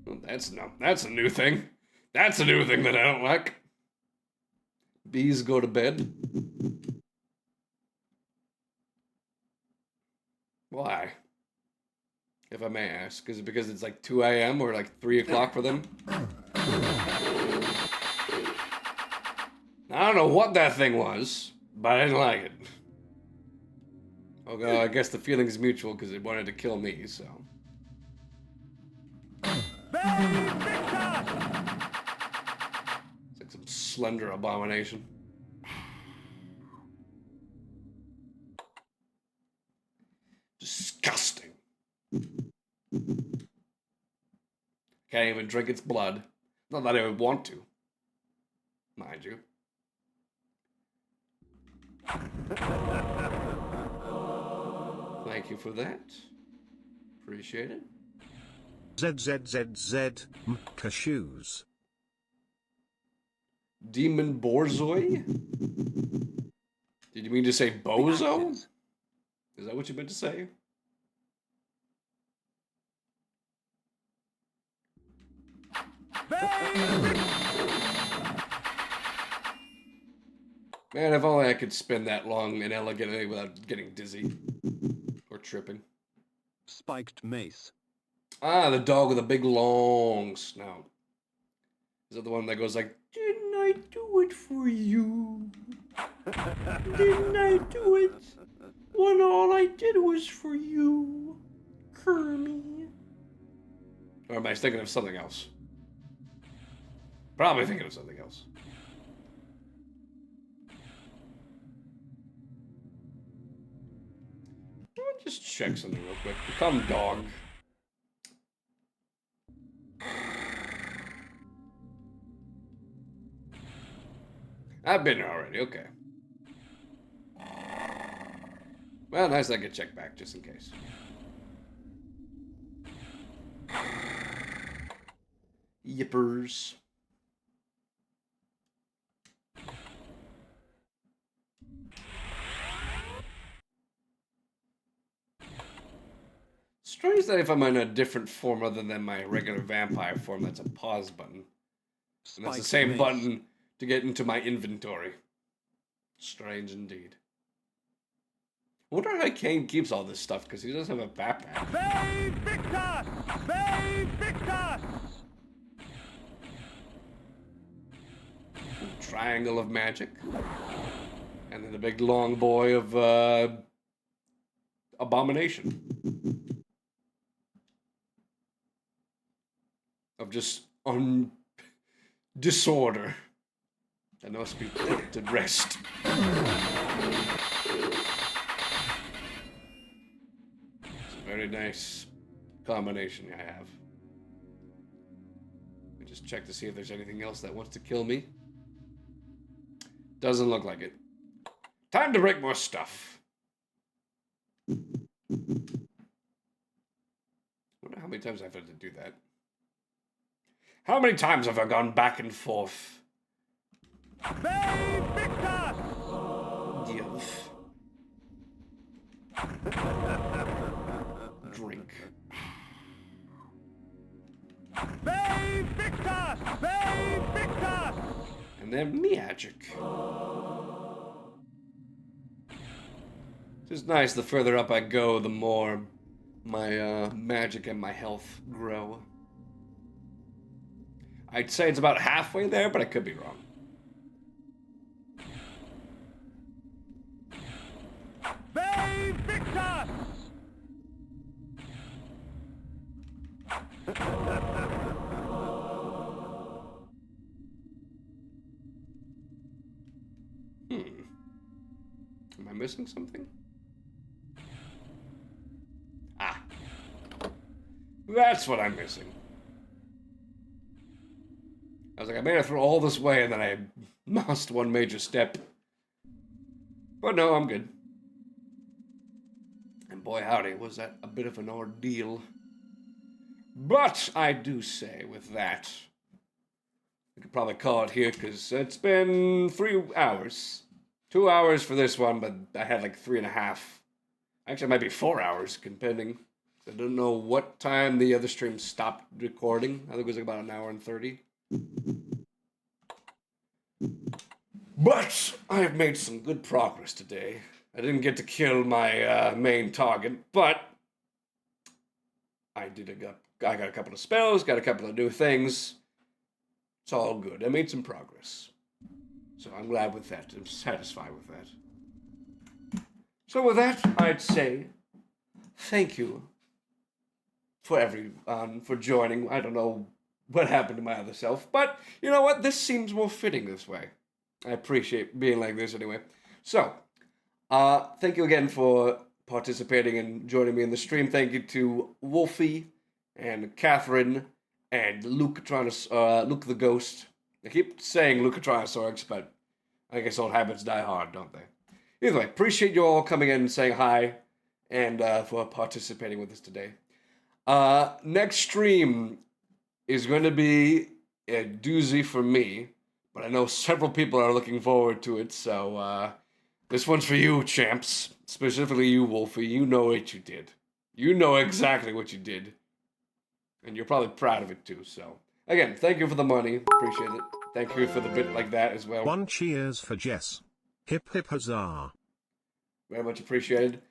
Well, that's a new thing. That's a new thing that I don't like. Bees go to bed. Why? If I may ask. Is it because it's like 2 a.m. or like 3 o'clock for them? I don't know what that thing was, but I didn't like it. Although I guess the feeling is mutual because it wanted to kill me, so. It's like some slender abomination. Disgusting. Can't even drink its blood. Not that I would want to. Mind you. Thank you for that. Appreciate it. ZZZZ, cashews. Demon Borzoi? Did you mean to say bozo? Is that what you meant to say? Man, if only I could spin that long and elegantly without getting dizzy. Or tripping. Spiked mace. Ah, the dog with a big long snout. Is that the one that goes like, "Didn't I do it for you? Didn't I do it when all I did was for you, Kermie?" Or am I thinking of something else? Probably thinking of something else. Let me just check something real quick. Become dog. I've been here already, okay. Well, nice I could check back just in case. Yippers. Strange confused that if I'm in a different form other than my regular vampire form, that's a pause button. And that's the Spike same mace. button to get into my inventory. Strange indeed. I wonder how Kane keeps all this stuff, because he doesn't have a backpack. Save Victus! Save Victus! Triangle of magic. And then the big long boy of abomination. Of just disorder. That must be put to rest. It's a very nice combination I have. Let me just check to see if there's anything else that wants to kill me. Doesn't look like it. Time to break more stuff. Wonder how many times I've had to do that. How many times have I gone back and forth? Save Victus! Give. Drink. Save Victus! Save Victus! And then magic. It's nice, the further up I go, the more my magic and my health grow. I'd say it's about halfway there, but I could be wrong. Save Victus! Am I missing something? Ah. That's what I'm missing. I was like, I made it through all this way and then I lost one major step. But no, I'm good. And boy howdy, was that a bit of an ordeal. But I do say with that, we could probably call it here because it's been 3 hours. 2 hours for this one, but I had like 3.5. Actually, it might be 4 hours, depending. I don't know what time the other stream stopped recording. I think it was like about 1 hour and 30. But I have made some good progress today. I didn't get to kill my main target, but I got a couple of spells, got a couple of new things. It's all good. I made some progress. So I'm glad with that. I'm satisfied with that. So with that, I'd say thank you for everyone for joining. I don't know what happened to my other self, but you know what? This seems more fitting this way. I appreciate being like this anyway. So, thank you again for participating and joining me in the stream. Thank you to Wolfie and Catherine and Luke the Ghost. I keep saying Lucatronosaurus, but I guess old habits die hard, don't they? Either way, appreciate you all coming in and saying hi and for participating with us today. Next stream is going to be a doozy for me, but I know several people are looking forward to it, so this one's for you, champs. Specifically you, Wolfie. You know what you did. You know exactly what you did. And you're probably proud of it too, so. Again, thank you for the money. Appreciate it. Thank you for the bit like that as well. 1 cheers for Jess. Hip hip huzzah. Very much appreciated.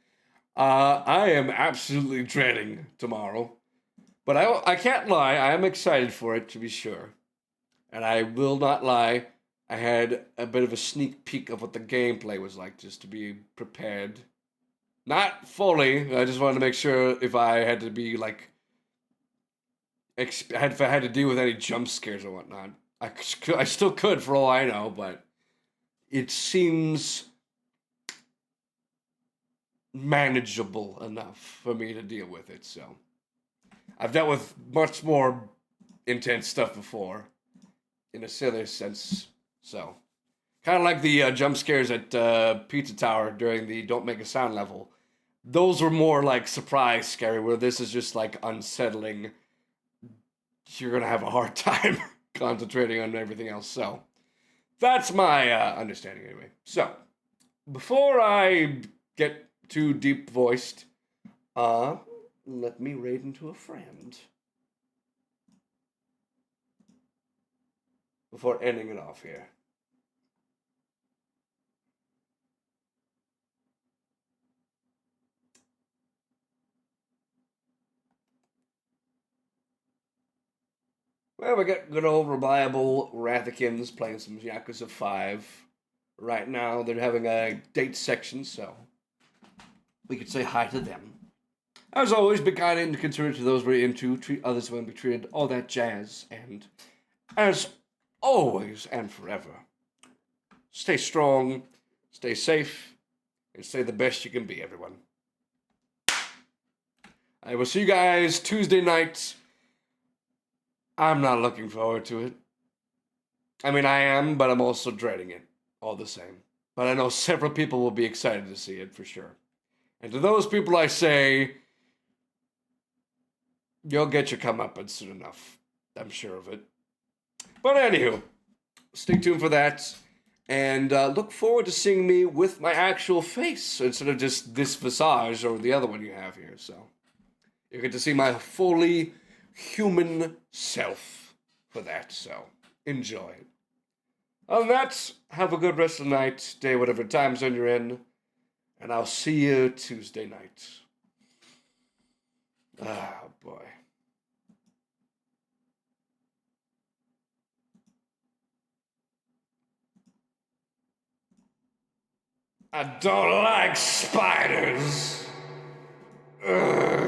I am absolutely dreading tomorrow. But I can't lie, I am excited for it, to be sure. And I will not lie, I had a bit of a sneak peek of what the gameplay was like, just to be prepared. Not fully, I just wanted to make sure if I had to be, like, if I had to deal with any jump scares or whatnot. I still could, for all I know, but it seems manageable enough for me to deal with it, so. I've dealt with much more intense stuff before, in a silly sense, so. Kind of like the jump scares at Pizza Tower during the Don't Make a Sound level. Those were more like surprise scary, where this is just like unsettling. You're gonna have a hard time concentrating on everything else, so. That's my understanding anyway. So, before I get too deep voiced, let me raid into a friend. Before ending it off here. Well, we got good old reliable Rathikins playing some Yakuza 5. Right now, they're having a date section, so we could say hi to them. As always, be kind and considerate to those we're into. Treat others when be treated. All that jazz. And as always and forever, stay strong, stay safe, and stay the best you can be, everyone. I will see you guys Tuesday night. I'm not looking forward to it. I mean, I am, but I'm also dreading it, all the same. But I know several people will be excited to see it, for sure. And to those people I say, you'll get your comeuppance soon enough. I'm sure of it. But anywho, stay tuned for that. And look forward to seeing me with my actual face, instead of just this visage or the other one you have here. So you get to see my fully human self for that, so enjoy. Other than that, have a good rest of the night, day, whatever time zone you're in, and I'll see you Tuesday night. Ah, boy. I don't like spiders. Ugh.